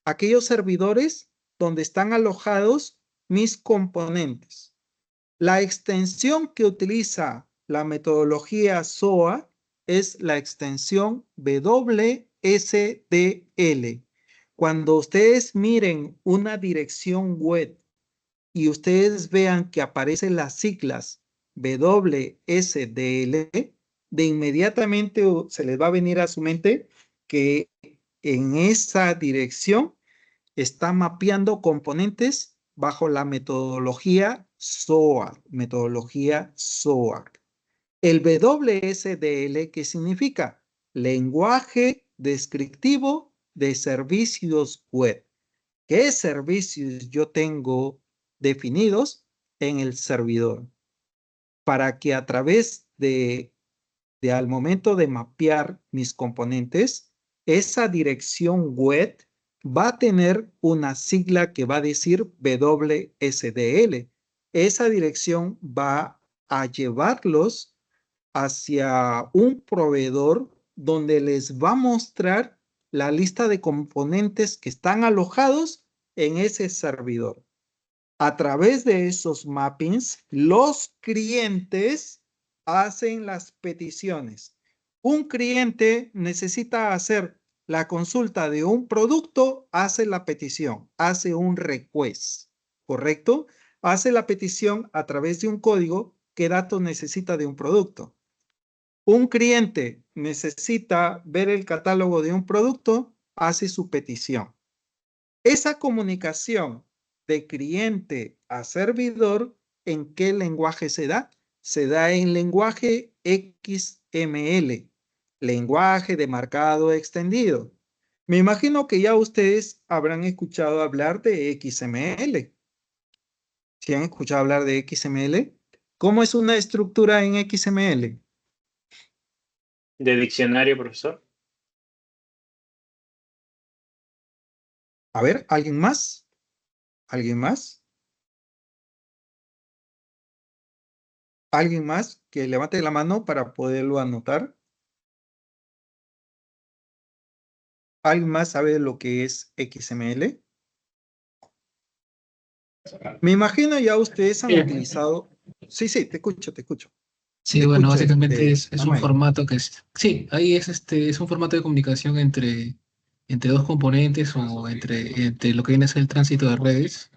aquellos servidores donde están alojados mis componentes. La extensión que utiliza la metodología SOA es la extensión WSDL. Cuando ustedes miren una dirección web y ustedes vean que aparecen las siglas WSDL, de inmediatamente se les va a venir a su mente que en esa dirección está mapeando componentes bajo la metodología SOA, El WSDL, ¿qué significa? Lenguaje descriptivo de servicios web. ¿Qué servicios yo tengo definidos en el servidor? Para que a través de al momento de mapear mis componentes, esa dirección web va a tener una sigla que va a decir WSDL. Esa dirección va a llevarlos hacia un proveedor donde les va a mostrar la lista de componentes que están alojados en ese servidor. A través de esos mappings, los clientes hacen las peticiones. Un cliente necesita hacer la consulta de un producto, hace la petición, hace un request, ¿correcto? Hace la petición a través de un código, qué datos necesita de un producto. Un cliente necesita ver el catálogo de un producto, hace su petición. Esa comunicación de cliente a servidor, ¿en qué lenguaje se da? Se da en lenguaje XML, lenguaje de marcado extendido. Me imagino que ya ustedes habrán escuchado hablar de XML. ¿Sí han escuchado hablar de XML? ¿Cómo es una estructura en XML? ¿De diccionario, profesor? A ver, ¿alguien más? ¿Alguien más? ¿Alguien más que levante la mano para poderlo anotar? ¿Alguien más sabe lo que es XML? Me imagino ya ustedes han utilizado... Sí, te escucho. Sí, Te bueno, escucho, básicamente es un Amaya. formato que es, sí, ahí es un formato de comunicación entre dos componentes o entre lo que viene a ser el tránsito de redes,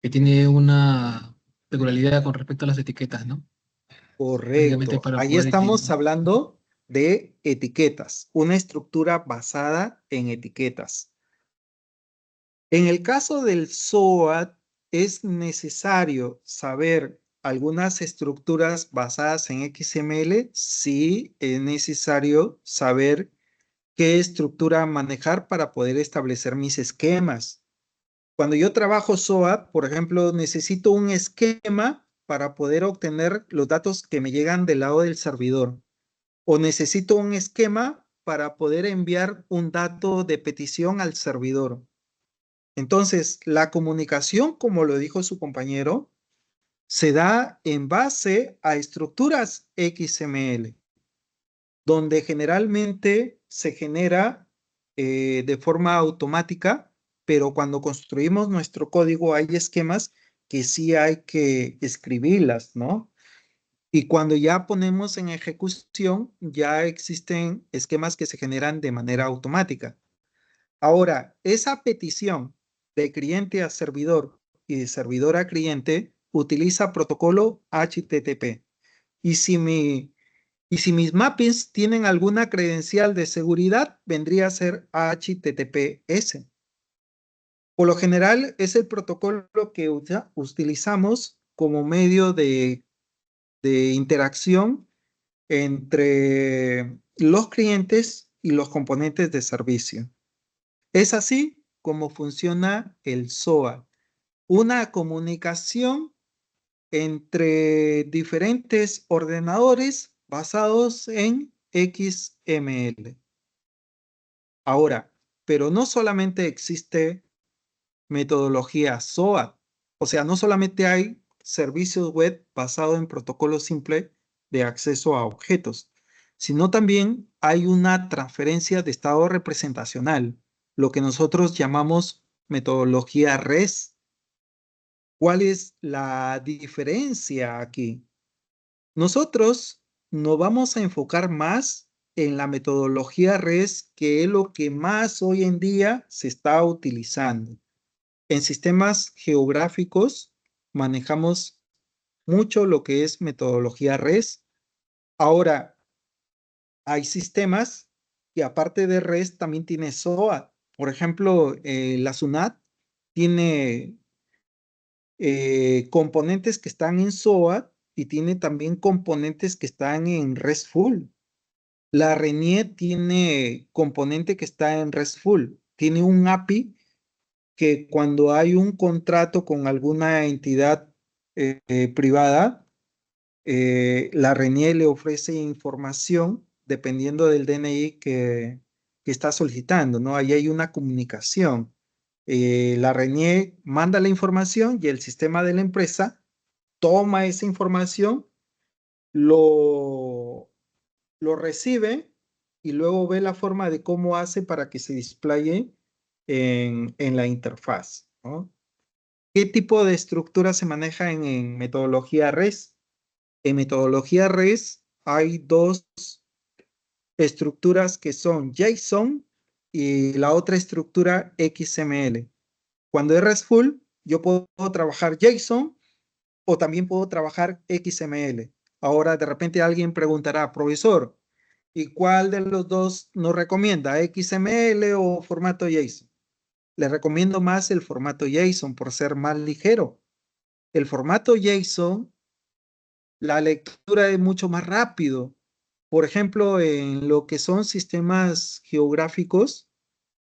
que tiene una peculiaridad con respecto a las etiquetas, ¿no? Básicamente Correcto. para Ahí poder estamos hablando de etiquetas, una estructura basada en etiquetas. En el caso del SOAT, es necesario saber algunas estructuras basadas en XML. Sí, es necesario saber qué estructura manejar para poder establecer mis esquemas. Cuando yo trabajo SOAP, por ejemplo, necesito un esquema para poder obtener los datos que me llegan del lado del servidor. O necesito un esquema para poder enviar un dato de petición al servidor. Entonces, la comunicación, como lo dijo su compañero, se da en base a estructuras XML, donde generalmente se genera de forma automática, pero cuando construimos nuestro código hay esquemas que sí hay que escribirlas, ¿no? Y cuando ya ponemos en ejecución, ya existen esquemas que se generan de manera automática. Ahora, esa petición de cliente a servidor y de servidor a cliente utiliza protocolo HTTP. Y si mis mappings tienen alguna credencial de seguridad, vendría a ser HTTPS. Por lo general, es el protocolo que utilizamos como medio de interacción entre los clientes y los componentes de servicio. Es así como funciona el SOA, una comunicación entre diferentes ordenadores basados en XML. Ahora, pero no solamente existe metodología SOA, o sea, no solamente hay servicios web basados en protocolo simple de acceso a objetos, sino también hay una transferencia de estado representacional, lo que nosotros llamamos metodología REST. ¿Cuál es la diferencia aquí? Nosotros nos vamos a enfocar más en la metodología REST, que es lo que más hoy en día se está utilizando. En sistemas geográficos manejamos mucho lo que es metodología REST. Ahora, hay sistemas que aparte de REST también tiene SOA. Por ejemplo, la SUNAT tiene componentes que están en SOA y tiene también componentes que están en RESTful. La RENIE tiene componente que está en RESTful. Tiene un API que cuando hay un contrato con alguna entidad privada, la RENIE le ofrece información dependiendo del DNI que está solicitando, ¿no? Ahí hay una comunicación. La RENIE manda la información y el sistema de la empresa toma esa información, lo recibe y luego ve la forma de cómo hace para que se displaye en la interfaz, ¿no? ¿Qué tipo de estructura se maneja en metodología REST? En metodología REST hay dos estructuras que son JSON y la otra estructura XML. Cuando es RESTful, yo puedo trabajar JSON o también puedo trabajar XML. Ahora, de repente alguien preguntará, profesor, ¿y cuál de los dos nos recomienda, XML o formato JSON? Le recomiendo más el formato JSON por ser más ligero. El formato JSON, la lectura es mucho más rápido. Por ejemplo, en lo que son sistemas geográficos,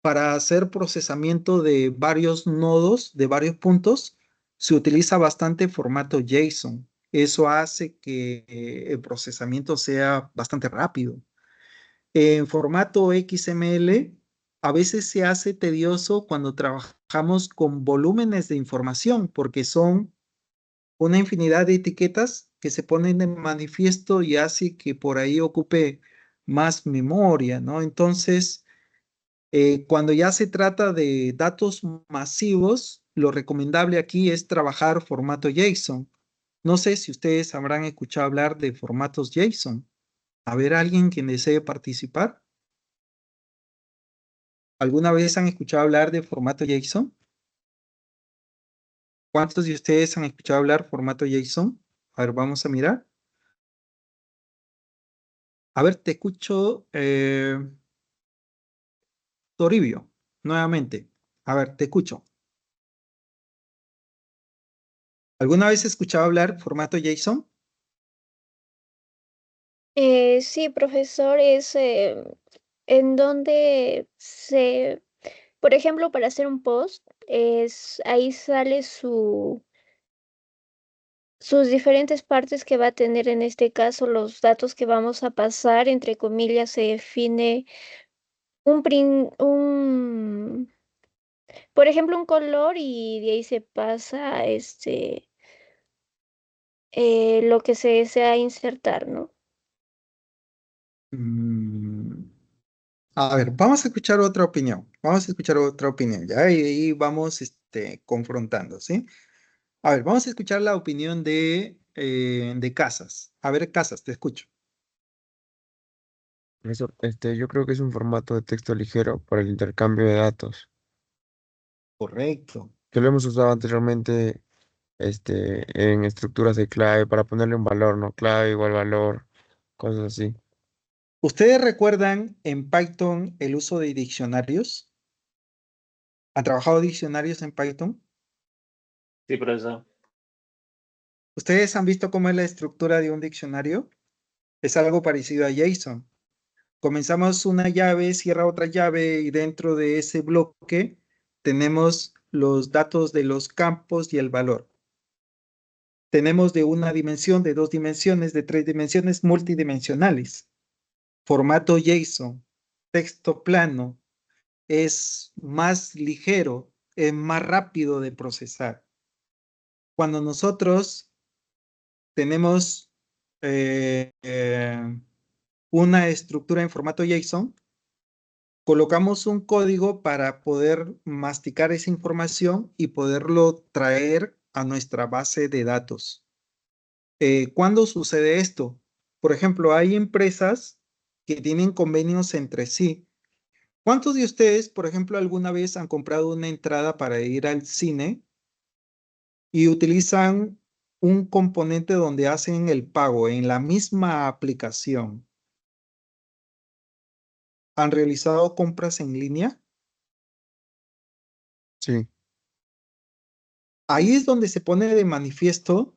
para hacer procesamiento de varios nodos, de varios puntos, se utiliza bastante formato JSON. Eso hace que el procesamiento sea bastante rápido. En formato XML, a veces se hace tedioso cuando trabajamos con volúmenes de información, porque son una infinidad de etiquetas que se ponen de manifiesto y hace que por ahí ocupe más memoria, ¿no? Entonces, cuando ya se trata de datos masivos, lo recomendable aquí es trabajar formato JSON. No sé si ustedes habrán escuchado hablar de formatos JSON. A ver, ¿alguien quien desee participar? ¿Alguna vez han escuchado hablar de formato JSON? ¿Cuántos de ustedes han escuchado hablar formato JSON? A ver, vamos a mirar. A ver, te escucho, Toribio, nuevamente. A ver, te escucho. ¿Alguna vez has escuchado hablar formato JSON? Sí, profesor, es en donde por ejemplo, para hacer un post, ahí sale sus diferentes partes que va a tener en este caso, los datos que vamos a pasar, entre comillas, se define por ejemplo, un color y de ahí se pasa lo que se desea insertar, ¿no? A ver, vamos a escuchar otra opinión. Vamos a escuchar otra opinión, ¿ya? Y ahí vamos confrontando, ¿sí? A ver, vamos a escuchar la opinión de Casas. A ver, Casas, te escucho. Eso, yo creo que es un formato de texto ligero para el intercambio de datos, Correcto. que lo hemos usado anteriormente, en estructuras de clave para ponerle un valor, ¿no? Clave igual valor, cosas así. ¿Ustedes recuerdan en Python el uso de diccionarios? ¿Han trabajado diccionarios en Python? Sí, profesor. ¿Ustedes han visto cómo es la estructura de un diccionario? Es algo parecido a JSON. Comenzamos una llave, cierra otra llave y dentro de ese bloque tenemos los datos de los campos y el valor. Tenemos de una dimensión, de 2 dimensiones, de 3 dimensiones, multidimensionales. Formato JSON, texto plano, es más ligero, es más rápido de procesar. Cuando nosotros tenemos una estructura en formato JSON, colocamos un código para poder masticar esa información y poderlo traer a nuestra base de datos. ¿Cuándo sucede esto? Por ejemplo, hay empresas que tienen convenios entre sí. ¿Cuántos de ustedes, por ejemplo, alguna vez han comprado una entrada para ir al cine y utilizan un componente donde hacen el pago en la misma aplicación? ¿Han realizado compras en línea? Sí, Ahí es donde se pone de manifiesto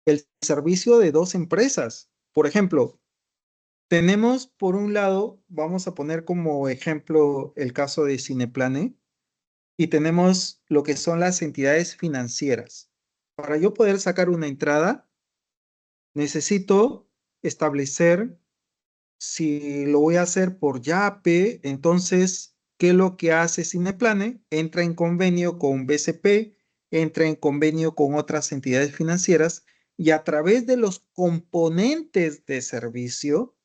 el servicio de dos empresas. Por ejemplo, tenemos por un lado, vamos a poner como ejemplo el caso de Cineplane, y tenemos lo que son las entidades financieras. Para yo poder sacar una entrada, necesito establecer si lo voy a hacer por Yape. Entonces, ¿qué es lo que hace Cineplane? Entra en convenio con BCP, entra en convenio con otras entidades financieras y a través de los componentes de servicio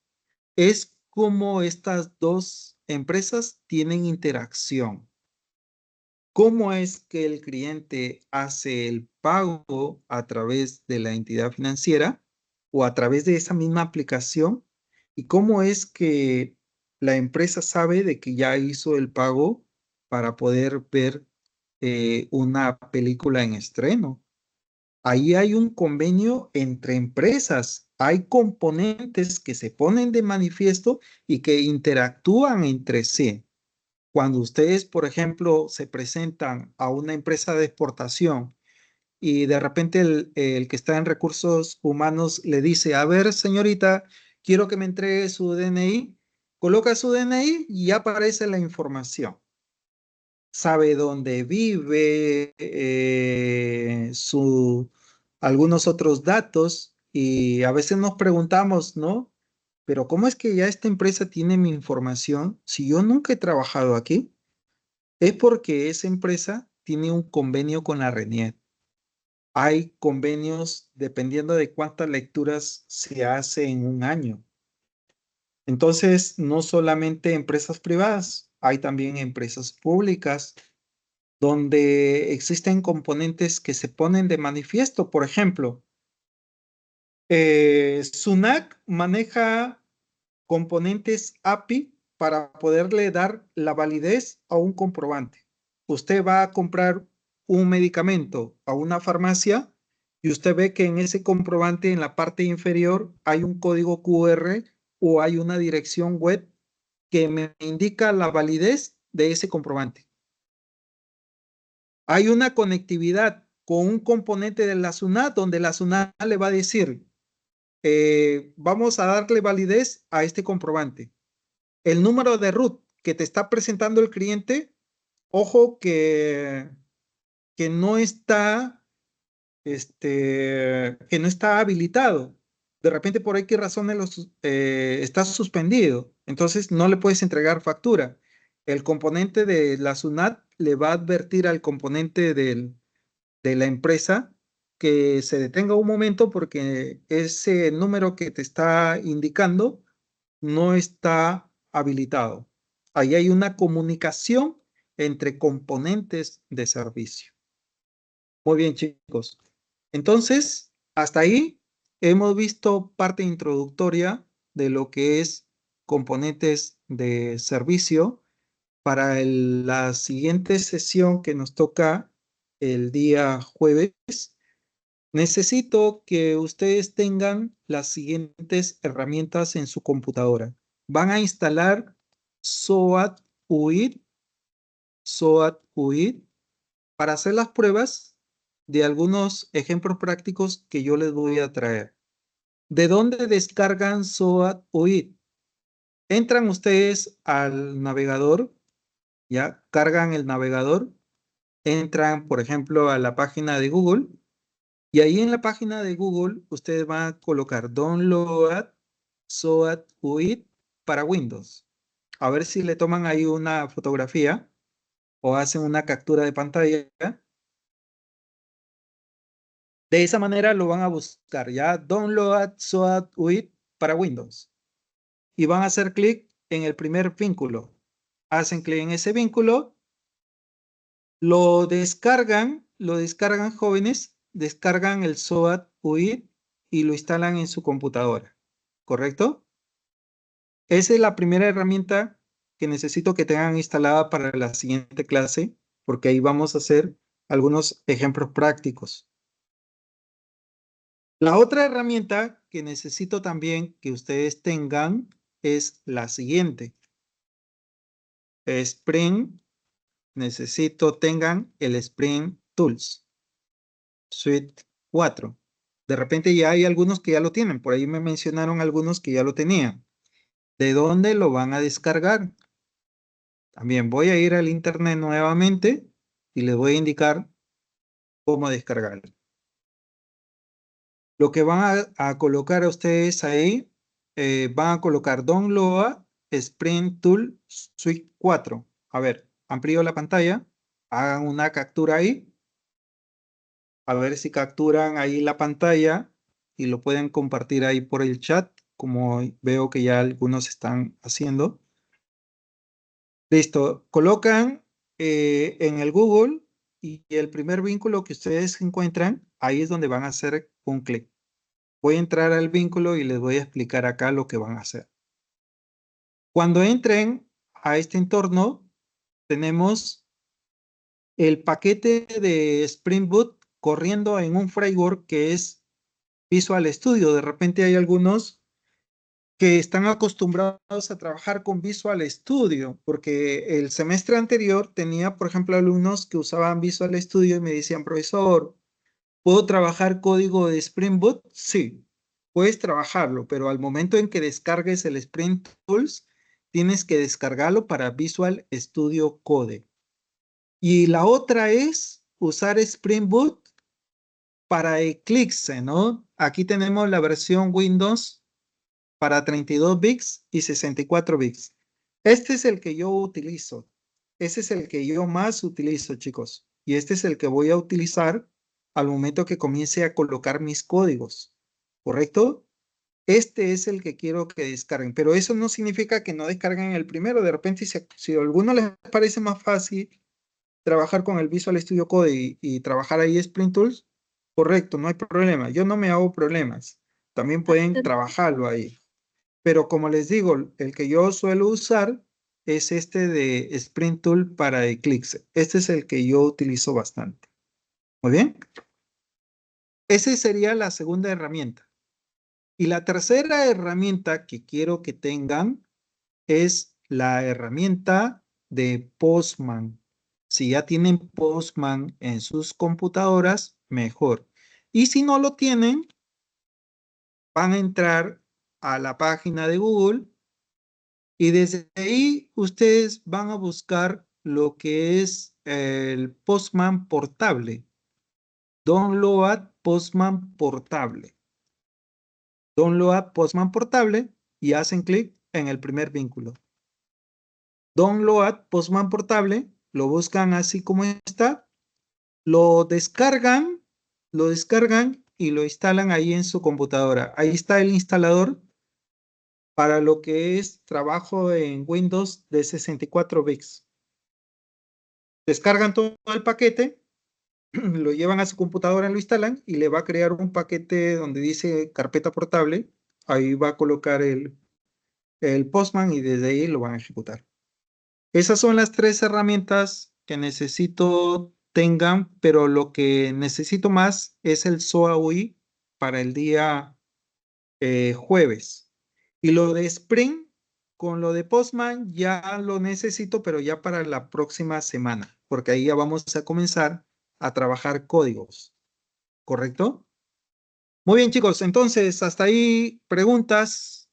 es como estas dos empresas tienen interacción. ¿Cómo es que el cliente hace el pago a través de la entidad financiera o a través de esa misma aplicación? ¿Y cómo es que la empresa sabe de que ya hizo el pago para poder ver una película en estreno? Ahí hay un convenio entre empresas. Hay componentes que se ponen de manifiesto y que interactúan entre sí. Cuando ustedes, por ejemplo, se presentan a una empresa de exportación y de repente el que está en recursos humanos le dice, a ver, señorita, quiero que me entregue su DNI, coloca su DNI y ya aparece la información. Sabe dónde vive, algunos otros datos y a veces nos preguntamos, ¿no? Pero ¿cómo es que ya esta empresa tiene mi información si yo nunca he trabajado aquí? Es porque esa empresa tiene un convenio con la RENIEC. Hay convenios dependiendo de cuántas lecturas se hace en un año. Entonces, no solamente empresas privadas, hay también empresas públicas donde existen componentes que se ponen de manifiesto. Por ejemplo, SUNAC maneja componentes API para poderle dar la validez a un comprobante. Usted va a comprar un medicamento a una farmacia y usted ve que en ese comprobante en la parte inferior hay un código QR o hay una dirección web que me indica la validez de ese comprobante. Hay una conectividad con un componente de la SUNAT donde la SUNAT le va a decir, vamos a darle validez a este comprobante. El número de root que te está presentando el cliente, ojo que no está, que no está habilitado. De repente por X razones está suspendido. Entonces no le puedes entregar factura. El componente de la SUNAT le va a advertir al componente de la empresa que se detenga un momento porque ese número que te está indicando no está habilitado. Ahí hay una comunicación entre componentes de servicio. Muy bien, chicos. Entonces, hasta ahí hemos visto parte introductoria de lo que es componentes de servicio. Para la siguiente sesión que nos toca el día jueves, necesito que ustedes tengan las siguientes herramientas en su computadora. Van a instalar SOAT UID para hacer las pruebas de algunos ejemplos prácticos que yo les voy a traer. ¿De dónde descargan SOAT UID? Entran ustedes al navegador, ya cargan el navegador, entran, por ejemplo, a la página de Google, y ahí en la página de Google ustedes van a colocar Download SOAT UID para Windows. A ver si le toman ahí una fotografía o hacen una captura de pantalla. De esa manera lo van a buscar, ya Download SOAT UID para Windows. Y van a hacer clic en el primer vínculo. Hacen clic en ese vínculo, lo descargan jóvenes, descargan el SOAT UID y lo instalan en su computadora, ¿correcto? Esa es la primera herramienta que necesito que tengan instalada para la siguiente clase, porque ahí vamos a hacer algunos ejemplos prácticos. La otra herramienta que necesito también que ustedes tengan es la siguiente. Spring, necesito tengan el Spring Tools, Suite 4. De repente ya hay algunos que ya lo tienen, por ahí me mencionaron algunos que ya lo tenían. ¿De dónde lo van a descargar? También voy a ir al internet nuevamente y les voy a indicar cómo descargarlo. Lo que van a colocar a ustedes ahí, van a colocar Download Spring Tool Suite 4. A ver, amplío la pantalla, hagan una captura ahí. A ver si capturan ahí la pantalla y lo pueden compartir ahí por el chat, como veo que ya algunos están haciendo. Listo, colocan en el Google y el primer vínculo que ustedes encuentran, ahí es donde van a hacer un clic. Voy a entrar al vínculo y les voy a explicar acá lo que van a hacer. Cuando entren a este entorno, tenemos el paquete de Spring Boot corriendo en un framework que es Visual Studio. De repente hay algunos que están acostumbrados a trabajar con Visual Studio, porque el semestre anterior tenía, por ejemplo, alumnos que usaban Visual Studio y me decían, profesor, ¿puedo trabajar código de Spring Boot? Sí, puedes trabajarlo, pero al momento en que descargues el Spring Tools, tienes que descargarlo para Visual Studio Code. Y la otra es usar Spring Boot para Eclipse, ¿no? Aquí tenemos la versión Windows para 32 bits y 64 bits. Este es el que yo utilizo. Ese es el que yo más utilizo, chicos. Y este es el que voy a utilizar al momento que comience a colocar mis códigos. ¿Correcto? Este es el que quiero que descarguen. Pero eso no significa que no descarguen el primero. De repente, si a alguno les parece más fácil trabajar con el Visual Studio Code y trabajar ahí Spring Tools, correcto, no hay problema. Yo no me hago problemas. También pueden trabajarlo ahí. Pero como les digo, el que yo suelo usar es este de Spring Tool para Eclipse. Este es el que yo utilizo bastante. Muy bien. Esa sería la segunda herramienta. Y la tercera herramienta que quiero que tengan es la herramienta de Postman. Si ya tienen Postman en sus computadoras, mejor. Y si no lo tienen, van a entrar a la página de Google y desde ahí ustedes van a buscar lo que es el Postman portable. Download Postman portable. Download Postman portable y hacen clic en el primer vínculo. Download Postman portable, lo buscan así como está, lo descargan lo descargan y lo instalan ahí en su computadora. Ahí está el instalador para lo que es trabajo en Windows de 64 bits. Descargan todo el paquete, lo llevan a su computadora, lo instalan y le va a crear un paquete donde dice carpeta portable. Ahí va a colocar el Postman y desde ahí lo van a ejecutar. Esas son las 3 herramientas que necesito tengan, pero lo que necesito más es el SOA UI para el día jueves. Y lo de Spring, con lo de Postman, ya lo necesito, pero ya para la próxima semana, porque ahí ya vamos a comenzar a trabajar códigos. ¿Correcto? Muy bien, chicos. Entonces, hasta ahí preguntas,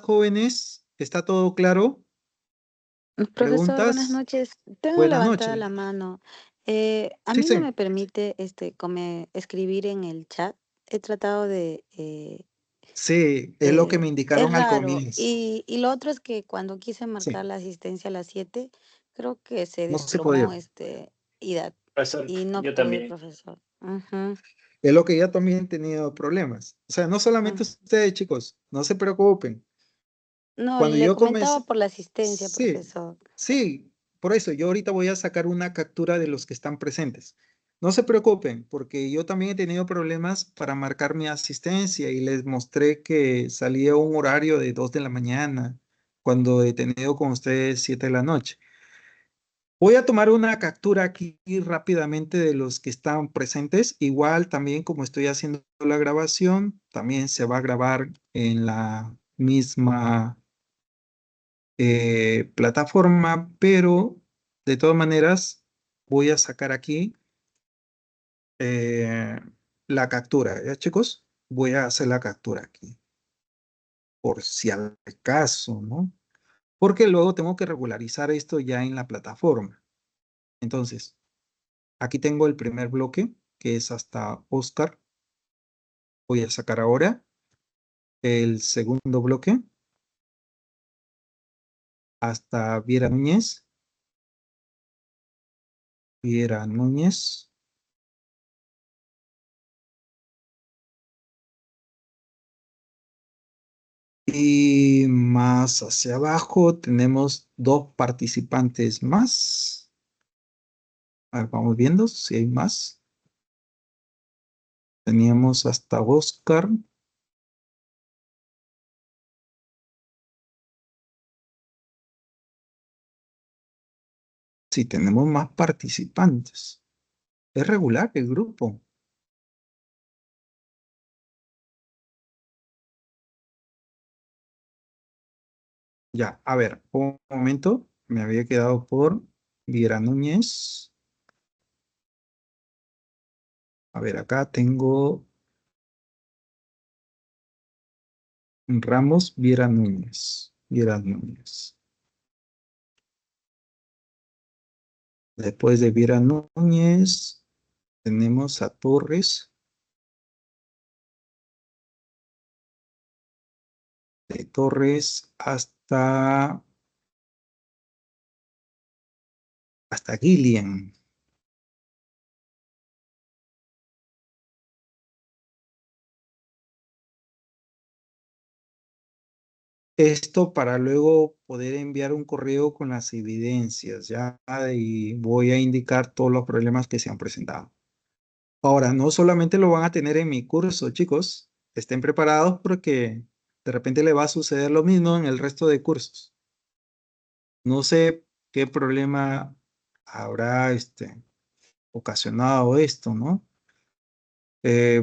jóvenes. ¿Está todo claro? Profesor, buenas ¿Preguntas? noches. Tengo Buenas levantada noches. la mano. A Sí, mí no sí. me permite como escribir en el chat. He tratado Sí, es lo que me es indicaron al raro. comienzo. Y lo otro es que cuando quise Sí, marcar la asistencia a las 7, creo que se no se podía. desplomó IDAT Profesor, y no yo pude, también. profesor. Ujú, Es lo que ya también he tenido problemas. O sea, no solamente ujú. ustedes, chicos, no se preocupen. No, Cuando le yo comentaba comencé, por la asistencia, sí, profesor. sí, por eso yo ahorita voy a sacar una captura de los que están presentes. No se preocupen, porque yo también he tenido problemas para marcar mi asistencia y les mostré que salía un horario de 2 de la mañana cuando he tenido con ustedes 7 de la noche. Voy a tomar una captura aquí rápidamente de los que están presentes. Igual también como estoy haciendo la grabación, también se va a grabar en la misma plataforma, pero de todas maneras voy a sacar aquí eh, la captura, ¿ya chicos? Voy a hacer la captura aquí, por si al caso, ¿no? Porque luego tengo que regularizar esto ya en la plataforma. Entonces, aquí tengo el primer bloque, que es hasta Oscar. Voy a sacar ahora el segundo bloque hasta Viera Núñez. Viera Núñez. Y más hacia abajo tenemos 2 participantes más. A ver, vamos viendo si hay más. Teníamos hasta Oscar. Sí, tenemos más participantes. Es regular el grupo. Ya, a ver, un momento. Me había quedado por Viera Núñez. A ver, acá tengo Ramos Viera Núñez. Viera Núñez. Después de Viera Núñez, tenemos a Torres. De Torres hasta Gillian. Esto para luego poder enviar un correo con las evidencias, ¿ya? Y voy a indicar todos los problemas que se han presentado. Ahora, no solamente lo van a tener en mi curso, chicos. Estén preparados porque de repente le va a suceder lo mismo en el resto de cursos. No sé qué problema habrá ocasionado esto, ¿no?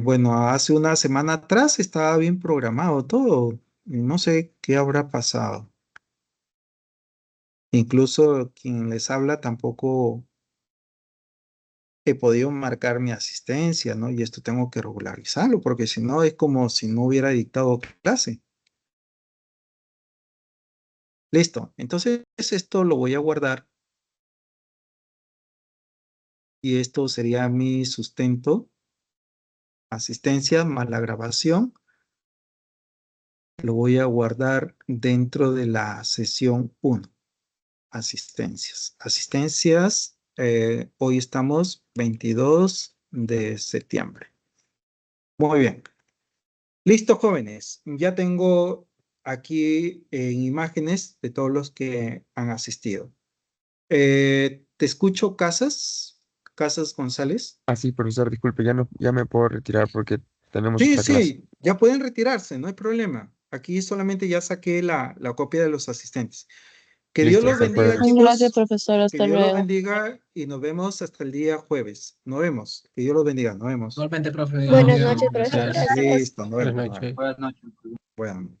Bueno, hace una semana atrás estaba bien programado todo. No sé qué habrá pasado. Incluso quien les habla tampoco he podido marcar mi asistencia, ¿no? Y esto tengo que regularizarlo, porque si no es como si no hubiera dictado clase. Listo. Entonces esto lo voy a guardar y esto sería mi sustento, asistencia más la grabación. Lo voy a guardar dentro de la sesión 1. Asistencias. Asistencias, hoy estamos 22 de septiembre. Muy bien. Listo, jóvenes. Ya tengo aquí en imágenes de todos los que han asistido. Te escucho, Casas González. Ah, sí, profesor, disculpe, ya me puedo retirar porque tenemos Sí, otra clase. sí, ya pueden retirarse, no hay problema. Aquí solamente ya saqué la copia de los asistentes. Que Dios Listo, los de bendiga, acuerdo. chicos. Gracias, profesor. Que Hasta Dios los luego. bendiga y nos vemos hasta el día jueves. Nos vemos. Que Dios los bendiga. Nos vemos. Igualmente, profe. Buenas Dios, noches, profesor. gracias. Gracias. Listo, nos Buenas vemos. noches. Bueno.